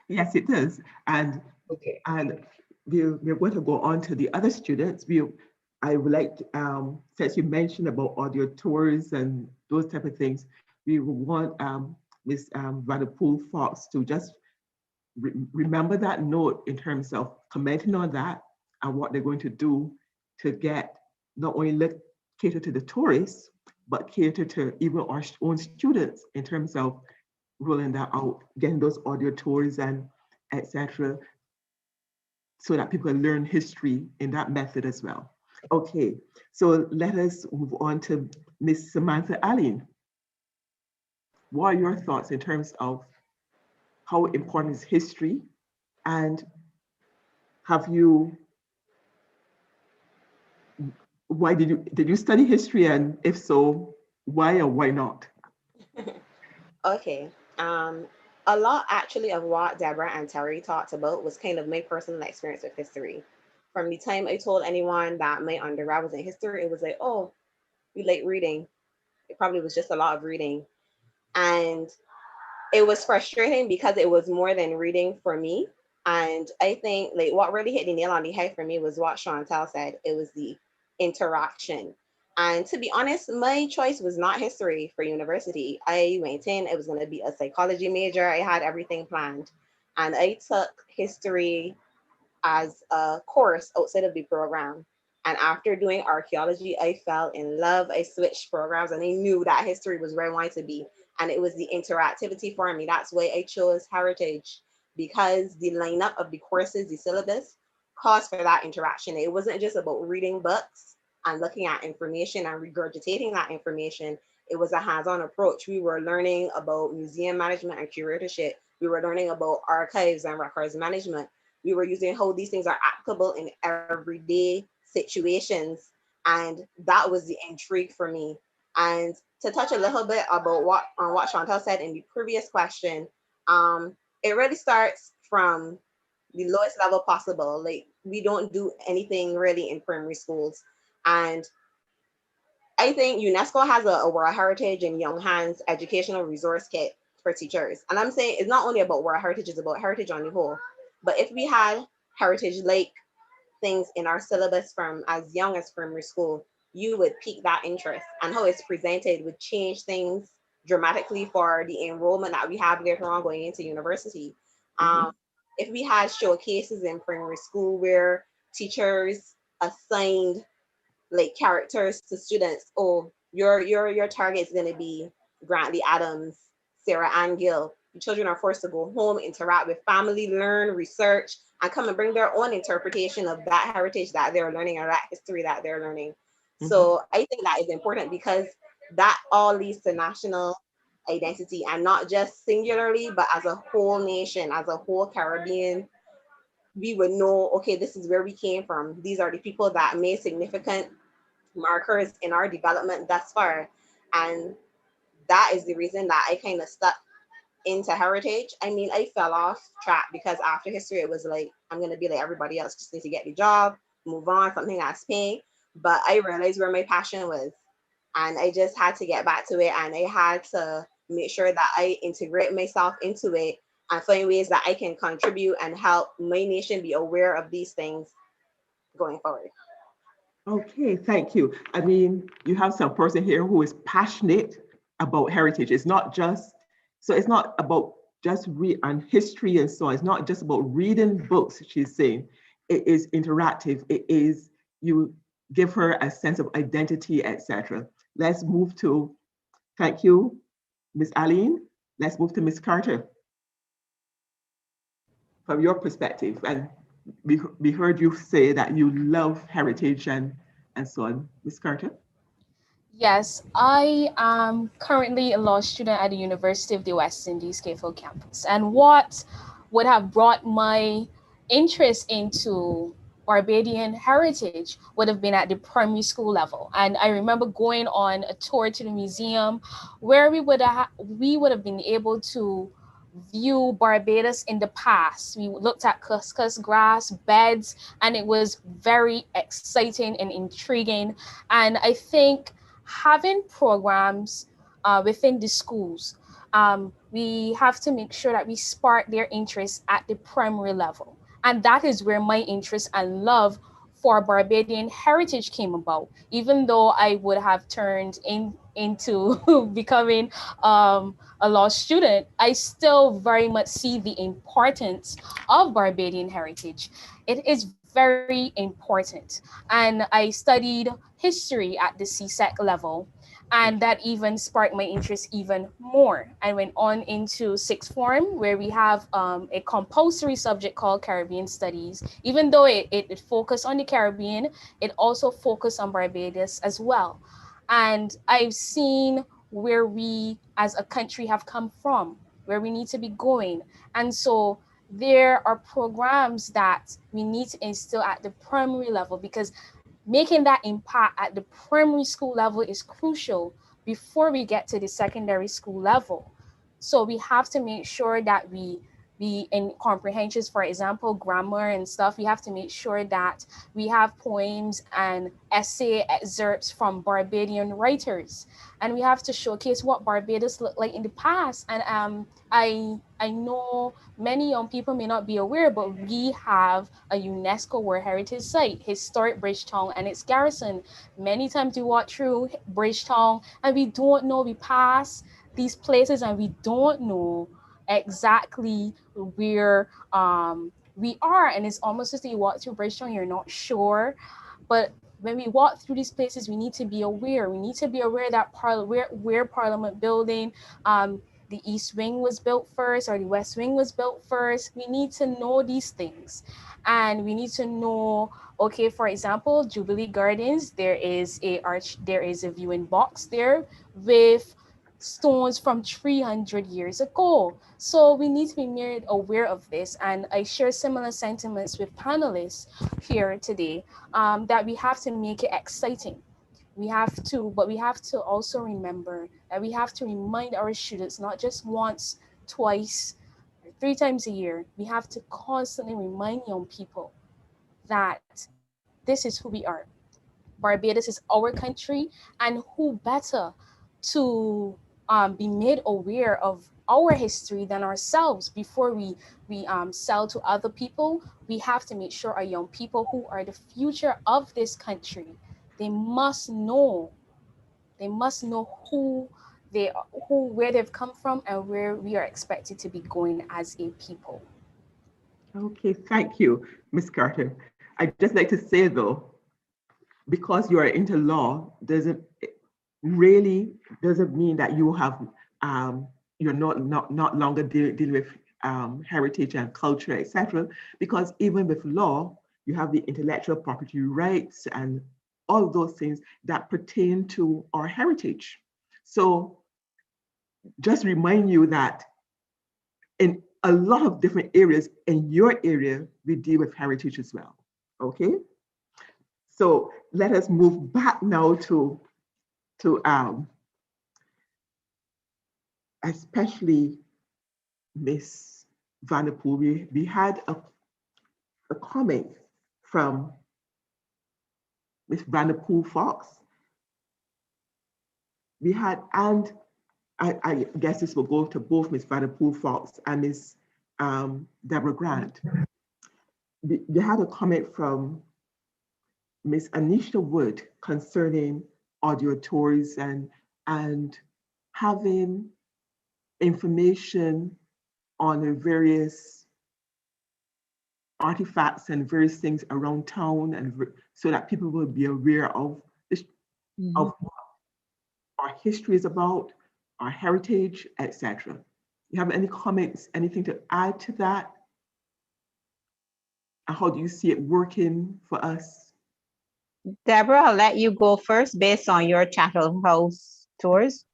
Yes, it does. And Okay. And we're going to go on to the other students. I would like, since you mentioned about audio tours and those type of things, we want Ms. Vanderpool Fox to just remember that note in terms of commenting on that and what they're going to do to get not only cater to the tourists, but cater to even our own students in terms of rolling that out, getting those audio tours and etc., so that people can learn history in that method as well. Okay, so let us move on to Ms. Samantha Allen. What are your thoughts in terms of how important is history, and why did you study history, and if so, why or why not? Okay. A lot actually of what Deborah and Terry talked about was kind of my personal experience with history. From the time I told anyone that my undergrad was in history, it was like, oh, you like reading. It probably was just a lot of reading. And it was frustrating because it was more than reading for me. And I think like what really hit the nail on the head for me was what Chantal said. It was the interaction. And to be honest, my choice was not history for university. I went in, it was going to be a psychology major. I had everything planned. And I took history as a course outside of the program. And after doing archaeology, I fell in love. I switched programs and I knew that history was where I wanted to be. And it was the interactivity for me. That's why I chose heritage, because the lineup of the courses, the syllabus, calls for that interaction. It wasn't just about reading books and looking at information and regurgitating that information. It was a hands-on approach. We were learning about museum management and curatorship. We were learning about archives and records management. We were using how these things are applicable in everyday situations. And that was the intrigue for me. And to touch a little bit about what Chantal said in the previous question, it really starts from the lowest level possible. Like, we don't do anything really in primary schools. And I think UNESCO has a World Heritage in Young Hands educational resource kit for teachers. And I'm saying it's not only about World Heritage, it's about heritage on the whole. But if we had heritage like things in our syllabus from as young as primary school, you would pique that interest. And how it's presented would change things dramatically for the enrollment that we have later on going into university. If we had showcases in primary school where teachers assigned like characters to students. Oh, your target is going to be Grantley Adams, Sarah Ann Gill. The children are forced to go home, interact with family, learn, research, and come and bring their own interpretation of that heritage that they're learning or that history that they're learning. So I think that is important because that all leads to national identity, and not just singularly, but as a whole nation, as a whole Caribbean. We would know, okay, this is where we came from. These are the people that made significant markers in our development thus far. And that is the reason that I kind of stuck into heritage. I mean, I fell off track because after history, it was like, I'm going to be like everybody else, just need to get the job, move on, something that's paying. But I realized where my passion was. And I just had to get back to it. And I had to make sure that I integrate myself into it and find ways that I can contribute and help my nation be aware of these things going forward. Okay, thank you. I mean, you have some person here who is passionate about heritage. It's not just, so it's not about just read on history and so on. It's not just about reading books, she's saying. It is interactive. It is, you give her a sense of identity, etc. Let's move to, thank you, Ms. Aline. Let's move to Ms. Carter. From your perspective, and we heard you say that you love heritage and so on. Ms. Carter? Yes, I am currently a law student at the University of the West Indies, Capefield campus. And what would have brought my interest into Barbadian heritage would have been at the primary school level. And I remember going on a tour to the museum where we would have been able to view Barbados in the past. We looked at couscous grass beds, and it was very exciting and intriguing. And I think having programs within the schools, we have to make sure that we spark their interest at the primary level. And that is where my interest and love for Barbadian heritage came about. Even though I would have turned into becoming a law student, I still very much see the importance of Barbadian heritage. It is very important. And I studied history at the CSEC level, and that even sparked my interest even more. I went on into sixth form, where we have a compulsory subject called Caribbean Studies. Even though it focused on the Caribbean, it also focused on Barbados as well. And I've seen where we as a country have come from, where we need to be going. And so there are programs that we need to instill at the primary level, because making that impact at the primary school level is crucial before we get to the secondary school level. So we have to make sure that we in comprehensions, for example, grammar and stuff, we have to make sure that we have poems and essay excerpts from Barbadian writers. And we have to showcase what Barbados looked like in the past. And I know many young people may not be aware, but we have a UNESCO World Heritage Site, historic Bridgetown and its garrison. Many times we walk through Bridgetown and we don't know, we pass these places and we don't know exactly where we are. And it's almost as if you walk through Bridgetown, you're not sure. But when we walk through these places, we need to be aware. We need to be aware that where Parliament building, the East Wing was built first or the West Wing was built first. We need to know these things. And we need to know, okay, for example, Jubilee Gardens, there is a viewing box there with stones from 300 years ago. So we need to be made aware of this. And I share similar sentiments with panelists here today, that we have to make it exciting. We have to also remember that we have to remind our students not just once, twice, or 3 times a year. We have to constantly remind young people that this is who we are. Barbados is our country, and who better to be made aware of our history than ourselves before we sell to other people. We have to make sure our young people, who are the future of this country, they must know who where they've come from and where we are expected to be going as a people. Okay, thank you, Ms. Carter. I'd just like to say though, because you are into law, doesn't mean that you have you're not longer dealing with heritage and culture, etc. Because even with law, you have the intellectual property rights and all of those things that pertain to our heritage. So just remind you that in a lot of different areas, in your area, we deal with heritage as well, okay? So let us move back now to especially Miss Vanderpool. We had a comment from Miss Vanderpool Fox. We had, and I guess this will go to both Miss Vanderpool Fox and Miss Deborah Grant. We had a comment from Miss Anisha Wood concerning audio tours and having information on the various artifacts and various things around town, and so that people will be aware of this, of what our history is about, our heritage, etc. You have any comments, anything to add to that? And how do you see it working for us? Deborah, I'll let you go first based on your Chattel House tours.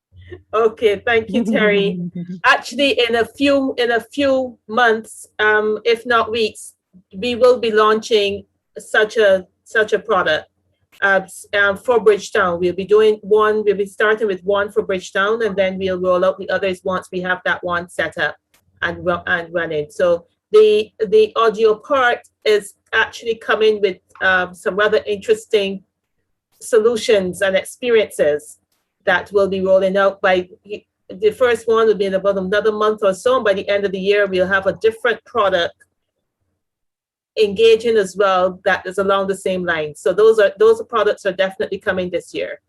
Okay, thank you, Terry. Actually, in a few months, if not weeks, we will be launching such a product for Bridgetown. We'll be starting with one for Bridgetown, and then we'll roll out the others once we have that one set up and running. So the audio part is actually coming with some rather interesting solutions and experiences that will be rolling out. By the first one will be in about another month or so, and by the end of the year we'll have a different product engaging as well that is along the same line. So those products are definitely coming this year.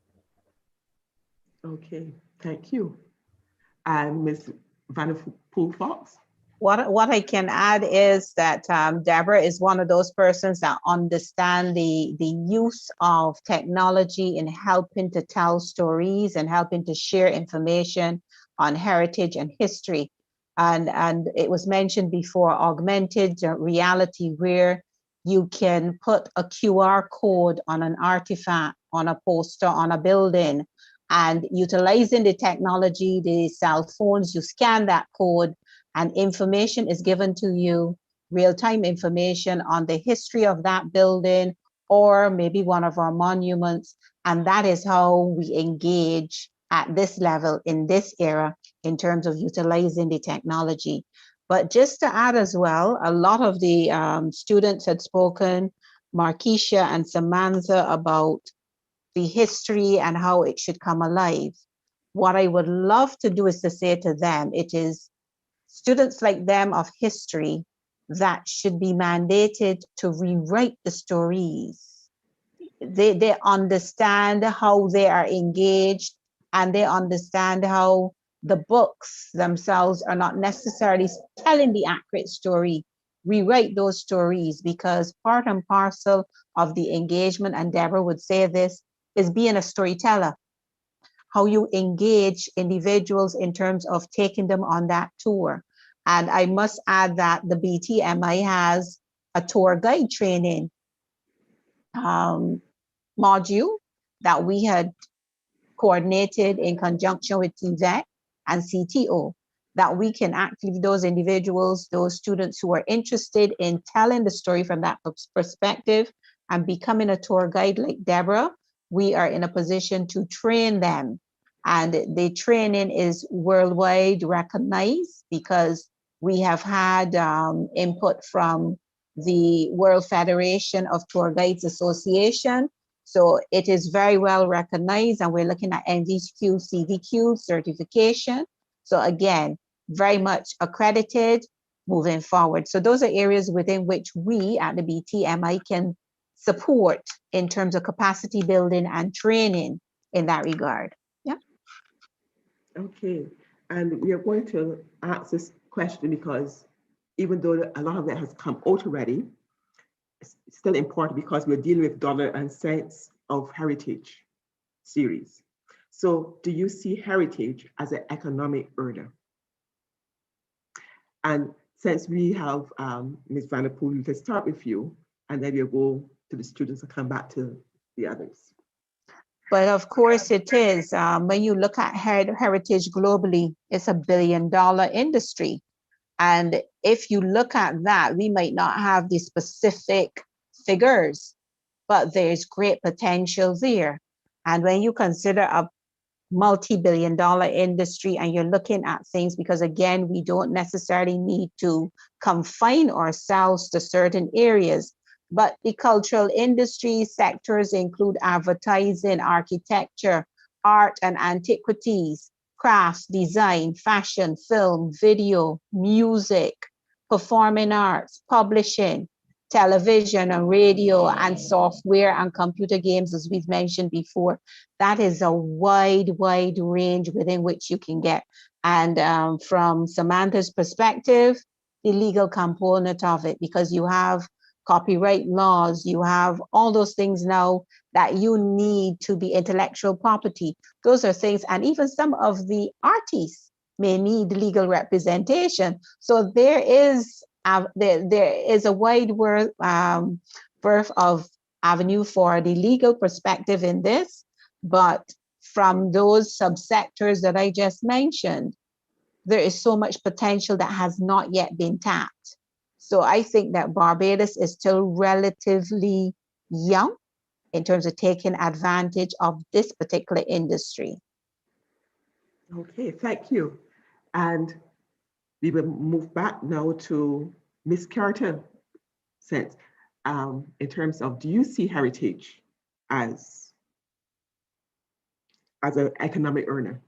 Okay, thank you. And Ms. Vanderpool Fox? What I can add is that Deborah is one of those persons that understand the use of technology in helping to tell stories and helping to share information on heritage and history. And it was mentioned before, augmented reality, where you can put a QR code on an artifact, on a poster, on a building, and utilizing the technology, the cell phones, you scan that code, and information is given to you, real-time information on the history of that building or maybe one of our monuments. And that is how we engage at this level in this era in terms of utilizing the technology. But just to add as well, a lot of the students had spoken, Markeisha and Samantha, about the history and how it should come alive. What I would love to do is to say to them, it is students like them of history that should be mandated to rewrite the stories. They understand how they are engaged, and they understand how the books themselves are not necessarily telling the accurate story, rewrite those stories, because part and parcel of the engagement, and Deborah would say this, is being a storyteller. How you engage individuals in terms of taking them on that tour. And I must add that the BTMI has a tour guide training module that we had coordinated in conjunction with TVEC and CTO, that we can actually, those individuals, those students who are interested in telling the story from that perspective and becoming a tour guide like Deborah, we are in a position to train them. And the training is worldwide recognized, because we have had input from the World Federation of Tour Guides Association. So it is very well recognized, and we're looking at NVQ, CVQ certification. So again, very much accredited moving forward. So those are areas within which we at the BTMI can support in terms of capacity building and training in that regard. Yeah. Okay, and we are going to ask this question because even though a lot of it has come out already, it's still important because we're dealing with dollar and cents of heritage series. So do you see heritage as an economic earner? And since we have Ms. Vanderpool, let's start with you, and then we'll go to the students and come back to the others. But of course it is, when you look at heritage globally, it's $1 billion industry. And if you look at that, we might not have the specific figures, but there's great potential there. And when you consider a multi-billion-dollar industry and you're looking at things, because again, we don't necessarily need to confine ourselves to certain areas, but the cultural industry sectors include advertising, architecture, art and antiquities, crafts, design, fashion, film, video, music, performing arts, publishing, television and radio, and software and computer games, as we've mentioned before. That is a wide range within which you can get. And from Samantha's perspective, the legal component of it, because you have copyright laws, you have all those things now that you need to be intellectual property. Those are things, and even some of the artists may need legal representation. So there is a wide berth of avenue for the legal perspective in this, but from those subsectors that I just mentioned, there is so much potential that has not yet been tapped. So I think that Barbados is still relatively young in terms of taking advantage of this particular industry. Okay, thank you. And we will move back now to Ms. Carter. Since, in terms of, do you see heritage as an economic earner?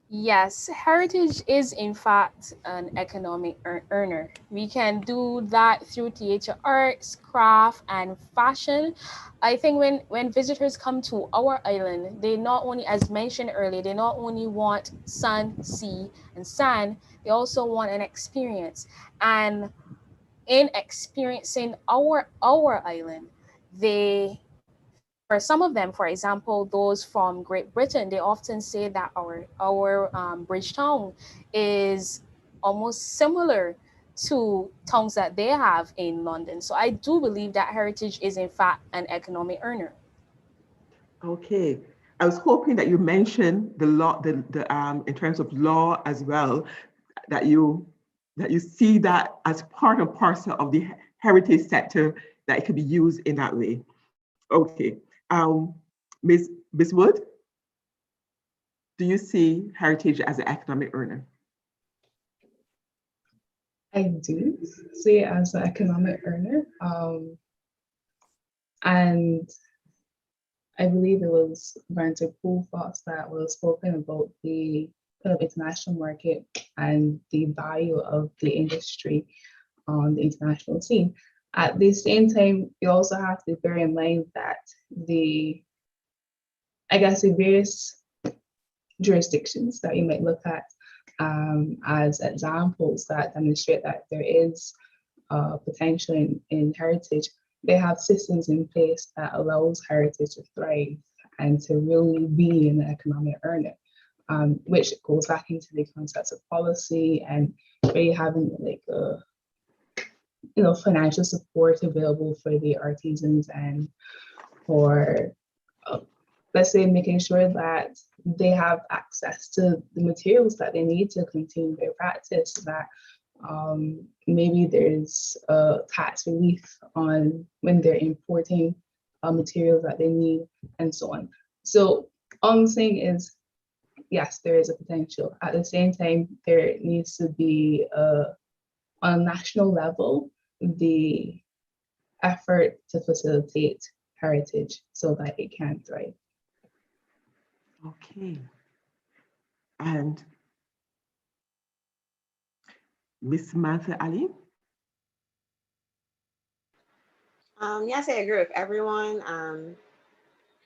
Yes, heritage is in fact an economic earner. We can do that through theater arts, craft, and fashion. I think when visitors come to our island, they not only, as mentioned earlier, they not only want sun, sea, and sand, they also want an experience. And in experiencing our island, for some of them, for example, those from Great Britain, they often say that our Bridgetown is almost similar to towns that they have in London. So I do believe that heritage is in fact an economic earner. Okay, I was hoping that you mentioned the law, in terms of law as well, that you see that as part and parcel of the heritage sector, that it could be used in that way. Okay. Ms. Wood, do you see heritage as an economic earner? I do see it as an economic earner. And I believe it was Vanderpool Fox that was spoken about the kind of international market and the value of the industry on the international scene. At the same time, you also have to bear in mind that the various jurisdictions that you might look at as examples that demonstrate that there is potential in heritage. They have systems in place that allows heritage to thrive and to really be an economic earner, which goes back into the concepts of policy and really having like financial support available for the artisans and for let's say making sure that they have access to the materials that they need to continue their practice, that maybe there's a tax relief on when they're importing materials that they need and so on. So all I'm saying is, yes, there is a potential. At the same time, there needs to be on a national level, the effort to facilitate heritage so that it can thrive. Okay. And Miss Samantha Ali? Yes, I agree with everyone.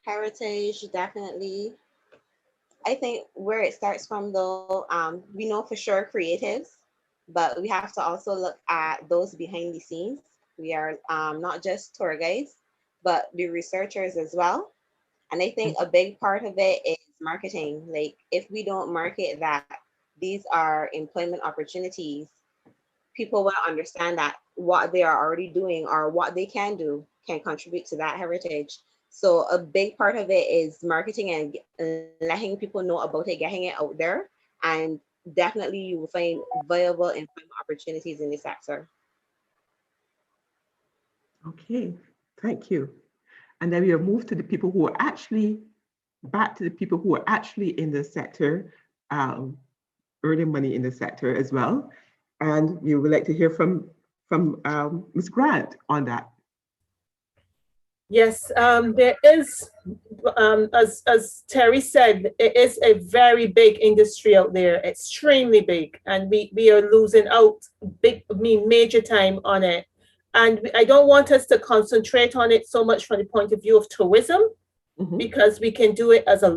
Heritage, definitely. I think where it starts from though, we know for sure creatives, but we have to also look at those behind the scenes. We are not just tour guides, but the researchers as well. And I think a big part of it is marketing. Like if we don't market that these are employment opportunities, people will understand that what they are already doing or what they can do can contribute to that heritage. So a big part of it is marketing and letting people know about it, getting it out there, and definitely you will find viable employment opportunities in the sector. Okay, thank you. And then we'll move to the people who are actually, back to the people who are actually in the sector, earning money in the sector as well. And we would like to hear from Ms. Grant on that. Yes, there is, as Terry said, it is a very big industry out there, extremely big, and we are losing out major time on it. And I don't want us to concentrate on it so much from the point of view of tourism, because we can do it as it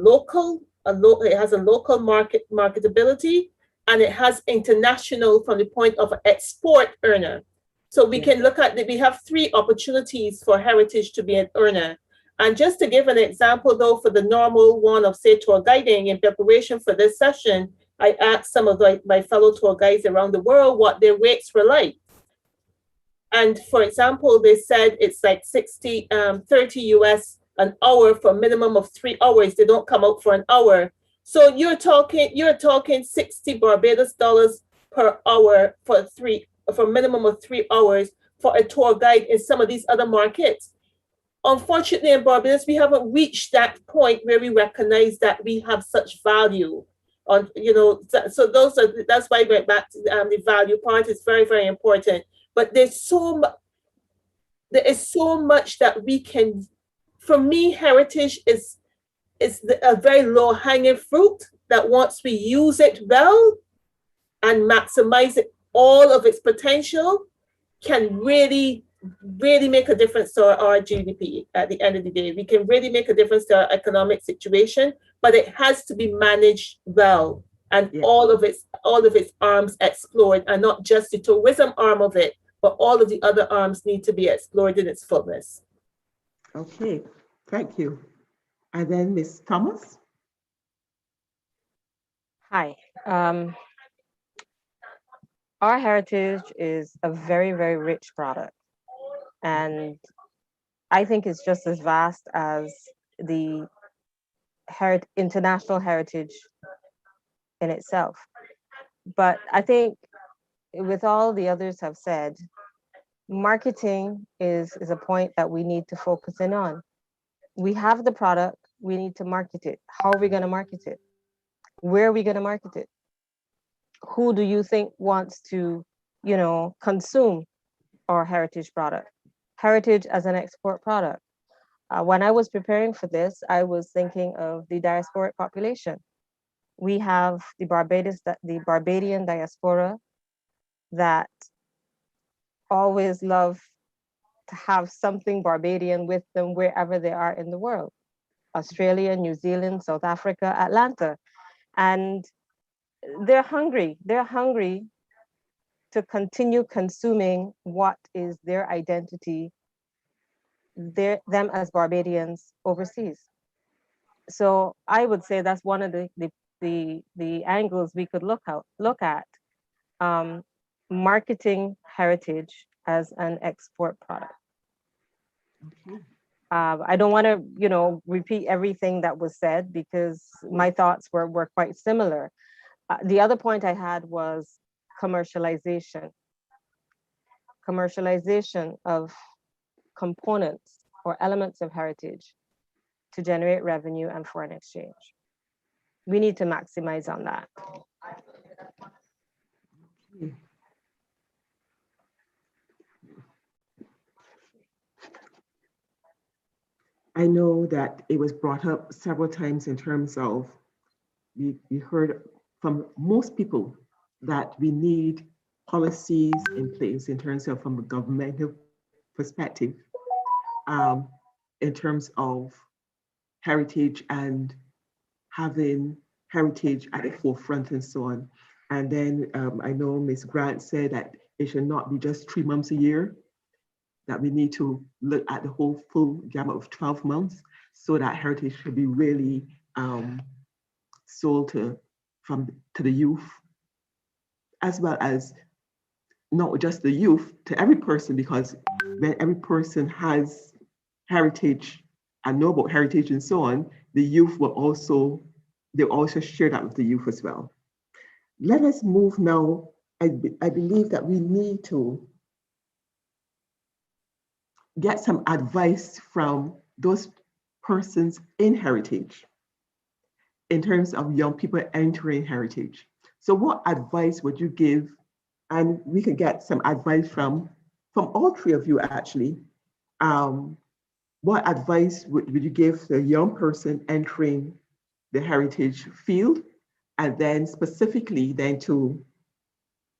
has a local marketability, and it has international from the point of export earner. So we can look at that. We have 3 opportunities for heritage to be an earner. And just to give an example, though, for the normal one of, say, tour guiding, in preparation for this session, I asked some of my fellow tour guides around the world what their rates were like. And for example, they said it's like 30 US an hour for a minimum of 3 hours. They don't come out for an hour. So you're talking 60 Barbados dollars per hour for a minimum of 3 hours for a tour guide in some of these other markets. Unfortunately, in Barbados, we haven't reached that point where we recognize that we have such value. So that's why I went back to the value part is very, very important. But there is so much that we can. For me, heritage is a very low hanging fruit that once we use it well and maximize it, all of its potential, can really, really make a difference to our GDP at the end of the day. We can really make a difference to our economic situation, but it has to be managed well and all of its arms explored, and not just the tourism arm of it, but all of the other arms need to be explored in its fullness. Okay, thank you. And then Ms. Thomas. Hi. Our heritage is a very, very rich product. And I think it's just as vast as the international heritage in itself. But I think with all the others have said, marketing is a point that we need to focus in on. We have the product, we need to market it. How are we going to market it? Where are we going to market it? Who do you think wants to, consume our heritage product? Heritage as an export product. When I was preparing for this, I was thinking of the diasporic population. We have the Barbadian diaspora that always love to have something Barbadian with them wherever they are in the world. Australia, New Zealand, South Africa, Atlanta. And they're hungry. They're hungry to continue consuming what is their identity, them as Barbadians overseas. So I would say that's one of the angles we could look at, marketing heritage as an export product. Okay. I don't want to, repeat everything that was said because my thoughts were quite similar. The other point I had was commercialization of components or elements of heritage to generate revenue and foreign exchange. We need to maximize on that. Okay. I know that it was brought up several times in terms of, we heard from most people that we need policies in place in terms of from a governmental perspective, um, in terms of heritage and having heritage at the forefront and so on. And then I know Ms. Grant said that it should not be just 3 months a year, that we need to look at the whole full gamut of 12 months so that heritage should be really sold to the youth, as well as not just the youth, to every person, because when every person has heritage and know about heritage and so on, the youth will also, they'll also share that with the youth as well. Let us move now. I believe that we need to get some advice from those persons in heritage in terms of young people entering heritage. So what advice would you give? And we can get some advice from all three of you actually. What advice would you give the young person entering the heritage field? And then specifically then to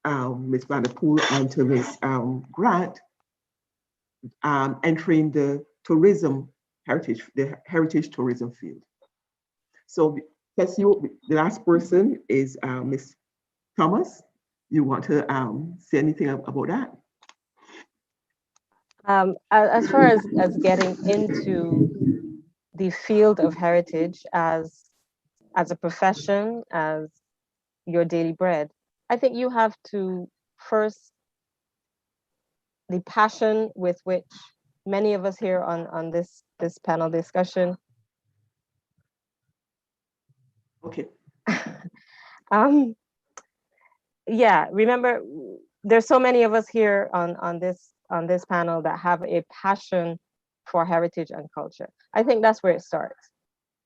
Ms. Vanderpool and to Ms. Grant, entering the heritage tourism field. So first, the last person is Ms. Thomas. You want to say anything about that? As far as getting into the field of heritage as a profession, as your daily bread, I think you have to first, the passion with which many of us here on this panel discussion. Okay. Yeah, remember, there's so many of us here on this panel that have a passion for heritage and culture. I think that's where it starts.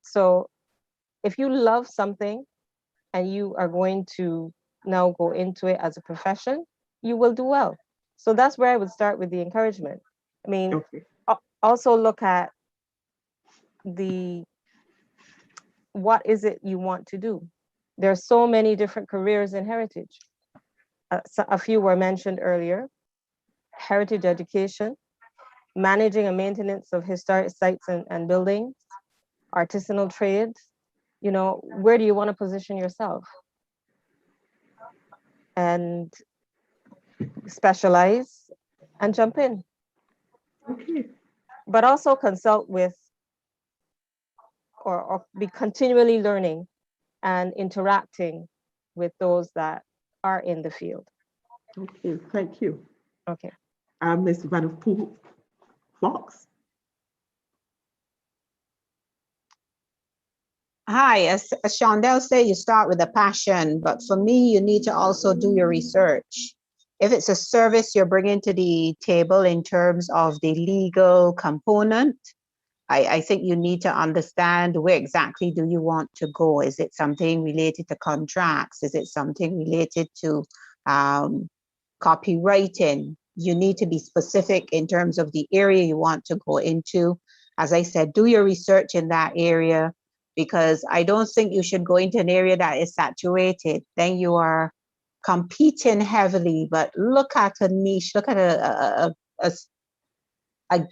So if you love something and you are going to now go into it as a profession, you will do well. So that's where I would start with the encouragement. I mean, okay. Also look at what is it you want to do? There are so many different careers in heritage. A few were mentioned earlier: heritage education, managing and maintenance of historic sites and buildings, artisanal trade. Where do you want to position yourself? And specialize and jump in. Okay. But also consult with or be continually learning and interacting with those that are in the field. Okay, thank you. Okay. Ms. Vanderpool Fox. Hi, as Shondell said, you start with a passion, but for me, you need to also do your research. If it's a service you're bringing to the table in terms of the legal component, I think you need to understand where exactly do you want to go. Is it something related to contracts? Is it something related to copywriting? You need to be specific in terms of the area you want to go into. As I said, do your research in that area, because I don't think you should go into an area that is saturated. Then you are competing heavily, but look at a niche, look at a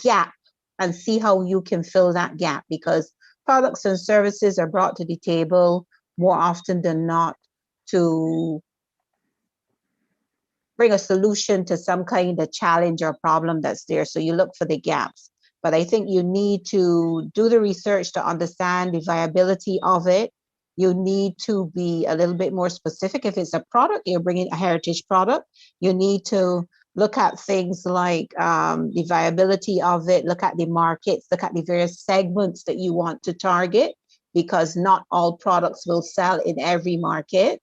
gap and see how you can fill that gap, because products and services are brought to the table more often than not to bring a solution to some kind of challenge or problem that's there. So you look for the gaps. But I think you need to do the research to understand the viability of it. You need to be a little bit more specific. If it's a product, you're bringing a heritage product, you need to look at things like the viability of it, look at the markets, look at the various segments that you want to target, because not all products will sell in every market.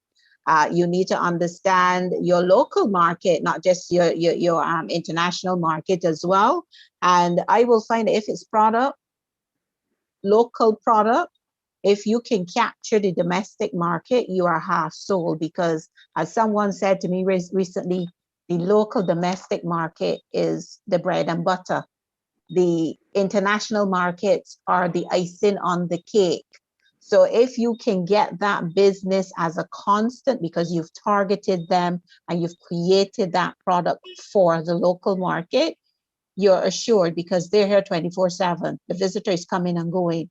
You need to understand your local market, not just your international market as well. And I will find if it's product, local product, if you can capture the domestic market, you are half sold, because as someone said to me recently, the local domestic market is the bread and butter. The international markets are the icing on the cake. So if you can get that business as a constant because you've targeted them and you've created that product for the local market, you're assured because they're here 24/7. The visitor is coming and going.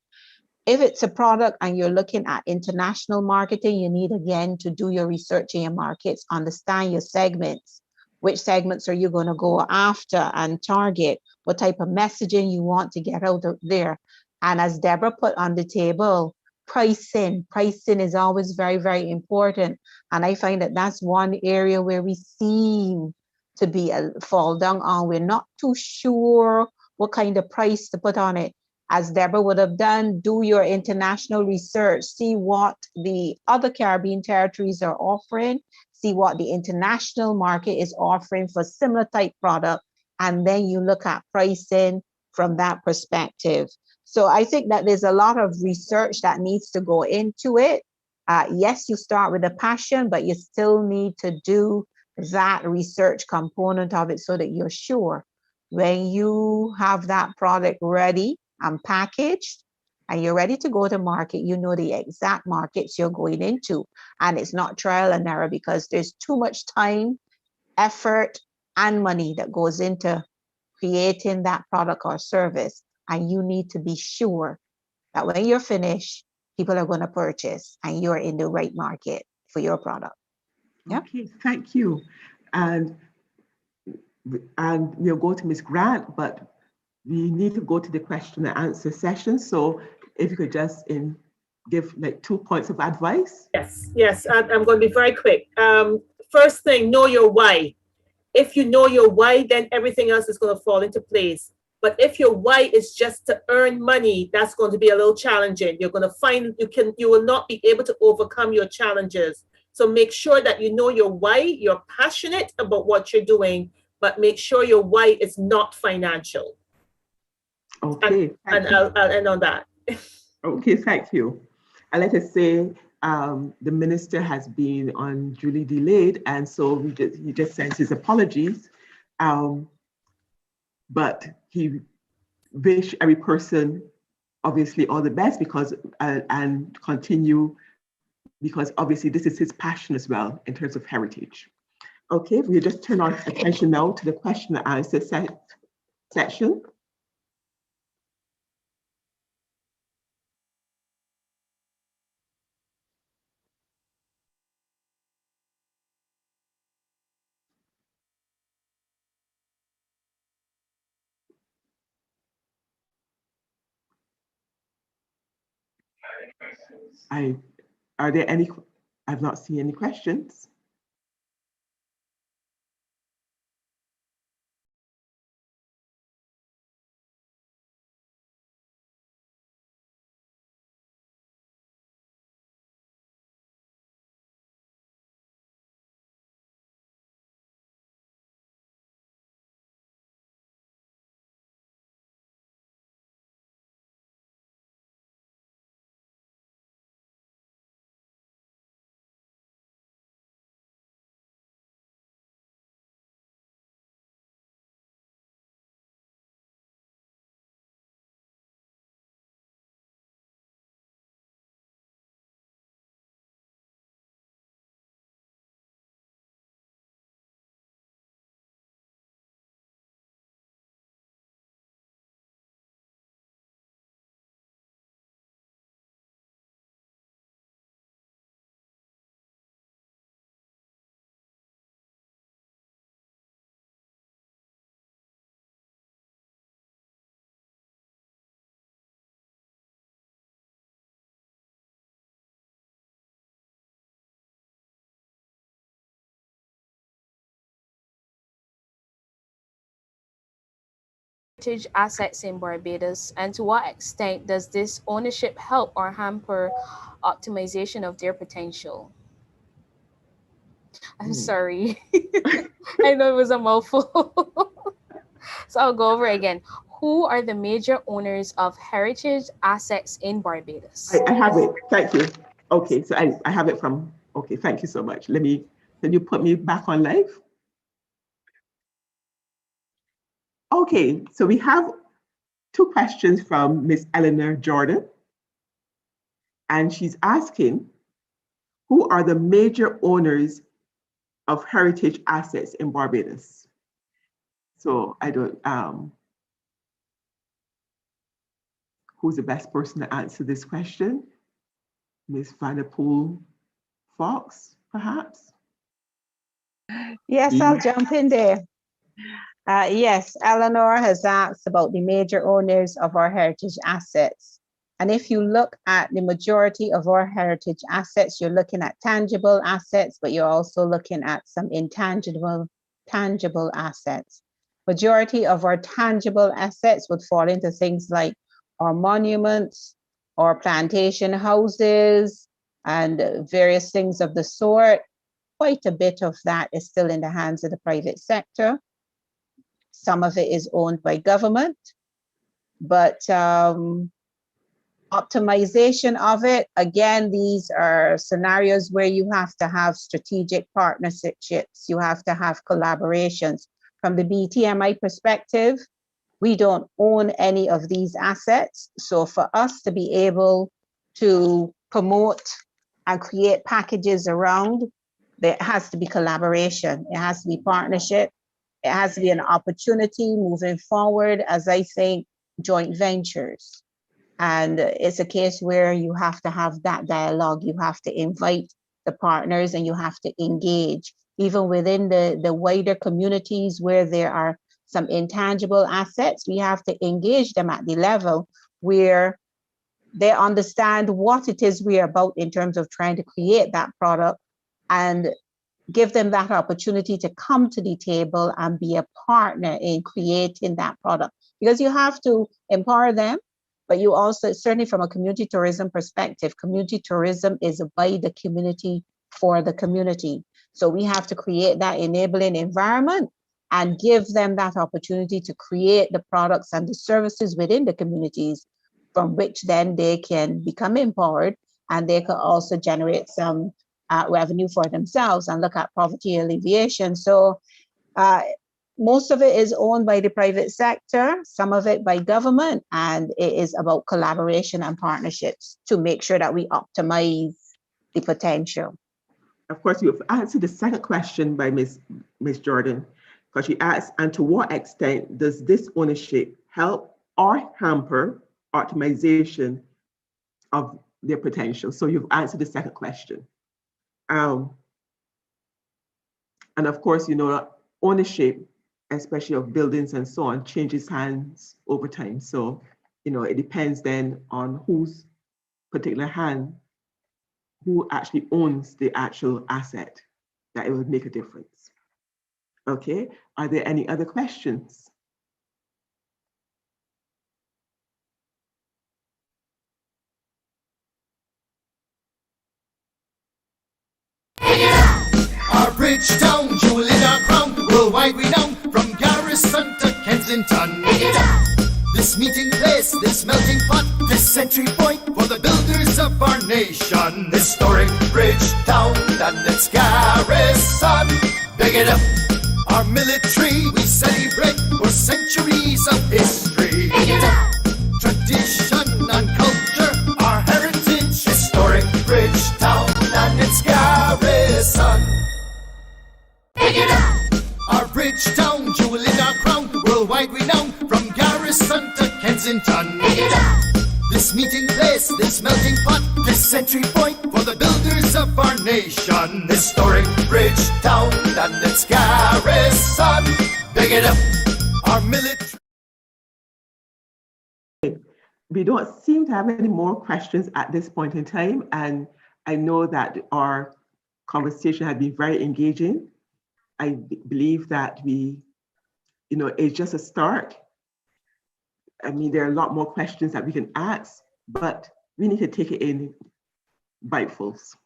If it's a product and you're looking at international marketing, you need again to do your research in your markets, understand your segments. Which segments are you going to go after and target? What type of messaging you want to get out of there? And as Deborah put on the table, pricing. Pricing is always very, very important. And I find that that's one area where we seem to be a fall down on. We're not too sure what kind of price to put on it. As Deborah would have done, do your international research, see what the other Caribbean territories are offering, see what the international market is offering for similar type product, and then you look at pricing from that perspective. So I think that there's a lot of research that needs to go into it. Yes, you start with a passion, but you still need to do that research component of it so that you're sure when you have that product ready and packaged and you're ready to go to market, you know the exact markets you're going into. And it's not trial and error, because there's too much time, effort, and money that goes into creating that product or service. And you need to be sure that when you're finished, people are going to purchase and you're in the right market for your product. Yeah. Okay, thank you. And we'll go to Ms. Grant, but we need to go to the question and answer session. So if you could just give like 2 points of advice. Yes, I'm going to be very quick. First thing, know your why. If you know your why, then everything else is going to fall into place. But if your why is just to earn money, that's going to be a little challenging. You're going to find you will not be able to overcome your challenges. So make sure that you know your why, you're passionate about what you're doing, but make sure your why is not financial. Okay. And I'll end on that. Okay, thank you. And let us say the minister has been unduly delayed, and so he just sends his apologies. But he wish every person obviously all the best because and continue, because obviously this is his passion as well in terms of heritage. Okay, we just turn our attention now to the question and answer section. Are there any? I've not seen any questions. heritage assets in Barbados, and to what extent does this ownership help or hamper optimization of their potential? I'm sorry. I know it was a mouthful. So I'll go over it again. Who are the major owners of heritage assets in Barbados? I have it. Thank you. Okay, so I have it from, okay, thank you so much. Can you put me back on live? Okay, so we have two questions from Miss Eleanor Jordan. And she's asking, who are the major owners of heritage assets in Barbados? So I don't, who's the best person to answer this question? Ms. Vanderpool Fox, perhaps? Yes, I'll jump in there. Yes, Eleanor has asked about the major owners of our heritage assets. And if you look at the majority of our heritage assets, you're looking at tangible assets, but you're also looking at some tangible assets. Majority of our tangible assets would fall into things like our monuments, our plantation houses, and various things of the sort. Quite a bit of that is still in the hands of the private sector. Some of it is owned by government, but optimization of it, again, these are scenarios where you have to have strategic partnerships, you have to have collaborations. From the BTMI perspective, we don't own any of these assets. So for us to be able to promote and create packages around, there has to be collaboration, it has to be partnership, it has to be an opportunity moving forward, as I think, joint ventures. And it's a case where you have to have that dialogue, you have to invite the partners and you have to engage, even within the wider communities where there are some intangible assets, we have to engage them at the level where they understand what it is we are about in terms of trying to create that product, and give them that opportunity to come to the table and be a partner in creating that product. Because you have to empower them, but you also, certainly from a community tourism perspective, community tourism is by the community for the community. So we have to create that enabling environment and give them that opportunity to create the products and the services within the communities, from which then they can become empowered and they can also generate some revenue for themselves and look at poverty alleviation. So most of it is owned by the private sector, some of it by government, and it is about collaboration and partnerships to make sure that we optimize the potential. Of course, you've answered the second question by Ms. Jordan, because she asked, and to what extent does this ownership help or hamper optimization of their potential? So you've answered the second question. And of course, you know, ownership, especially of buildings and so on, changes hands over time. So, you know, it depends then on whose particular hand, who actually owns the actual asset, that it would make a difference. Okay, are there any other questions? Our bridge town, jewel in our crown, worldwide renowned, from Garrison to Kensington. This meeting place, this melting pot, this entry point for the builders of our nation. Historic bridge town and its garrison. Big it up, our military, we celebrate for centuries of history. Big it up, tradition and culture, our heritage. Historic bridge town and its garrison. Big it up, our bridge town, jewel in our crown, worldwide renowned, from Garrison to Kensington. Big it up, this meeting place, this melting pot, this entry point for the builders of our nation. Historic bridge town and its garrison. Big it up, our military. We don't seem to have any more questions at this point in time, and I know that our conversation has been very engaging. I believe that we, you know, it's just a start. I mean, there are a lot more questions that we can ask, but we need to take it in bitefuls.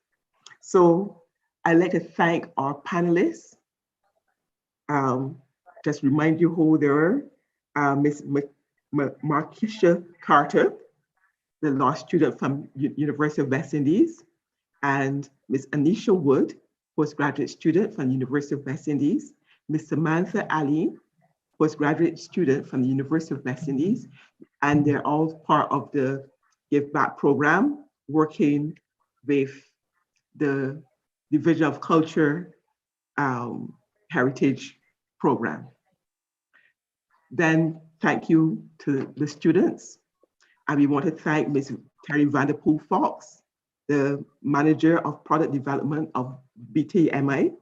So I'd like to thank our panelists. Just remind you who they were. Ms. Markeisha Carter, the law student from University of West Indies, and Ms. Anisha Wood, postgraduate student from University of West Indies, Ms. Samantha Ali, postgraduate student from the University of West Indies, and they're all part of the Give Back program, working with the Division of Culture Heritage program. Then thank you to the students. And we want to thank Ms. Terry Vanderpool Fox, the Manager of Product Development of BTMI,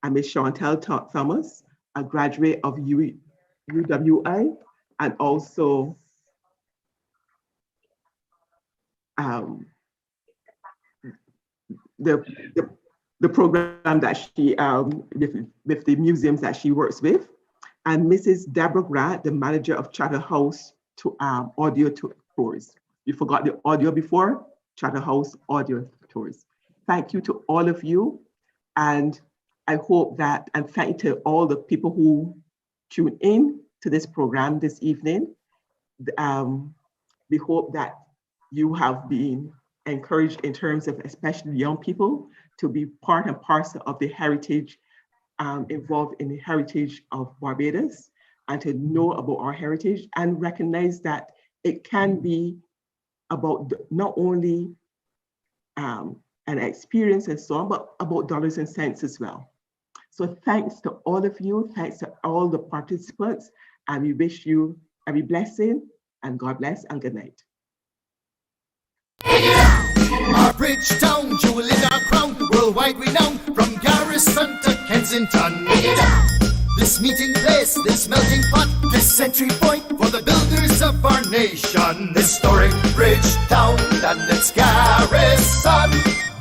and Ms. Chantel Thomas, a graduate of UWI, and also the program that she, with the museums that she works with, and Mrs. Deborah Grant, the manager of Charterhouse Audio Tours. You forgot the audio before, Charterhouse Audio Tours. Thank you to all of you. And I hope that, and thank you to all the people who tune in to this program this evening. We hope that you have been encouraged in terms of, especially young people, to be part and parcel of the heritage, involved in the heritage of Barbados, and to know about our heritage and recognize that it can be about not only an experience and so on, but about dollars and cents as well. So thanks to all of you, thanks to all the participants, and we wish you every blessing, and God bless, and good night. Our Bridgetown, jewel in our crown, worldwide renowned, from Garrison to Kensington. This meeting place, this melting pot, this entry point for the builders of our nation. Historic Bridgetown and its garrison.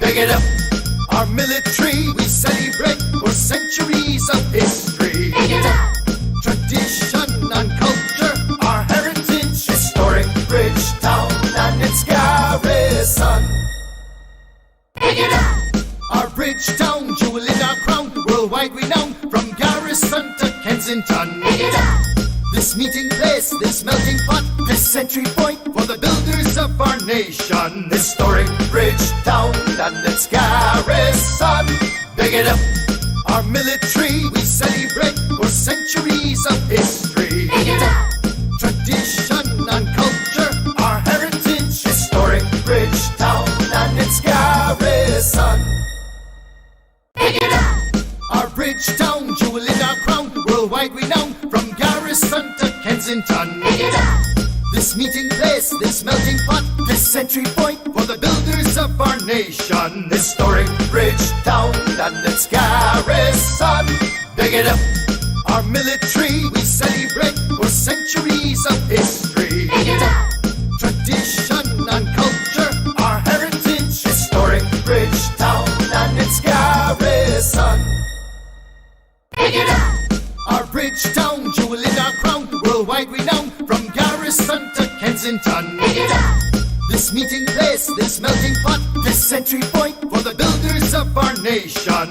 Big it up, our military, we celebrate for centuries of history. Big it up, tradition and culture, our heritage. Historic Bridgetown and its garrison. Big it up, our Bridgetown, jewel in our crown, worldwide renowned, from Garrison to Kensington. Big it up, this meeting place, this melting pot, this entry point for the builders of our nation. Historic Bridgetown and its garrison. Big it up, our military, we celebrate for centuries of history. Big it up, tradition and culture, our heritage. Historic Bridgetown and its garrison. Big it up, our Bridgetown, jewel in our crown, worldwide renowned, from Garrison to Kensington. Big it up, this meeting place, this melting pot, this entry point for the builders of our nation. Historic Bridgetown and its garrison. Big it up, our military, we celebrate for centuries of history. Big it up, tradition and culture, our heritage. Historic Bridgetown and its garrison. Big it up, our Bridgetown, jewel in our crown, worldwide renowned, from Garrison to Kensington. Big it up, this meeting place, this melting pot, this entry point for the builders of our nation.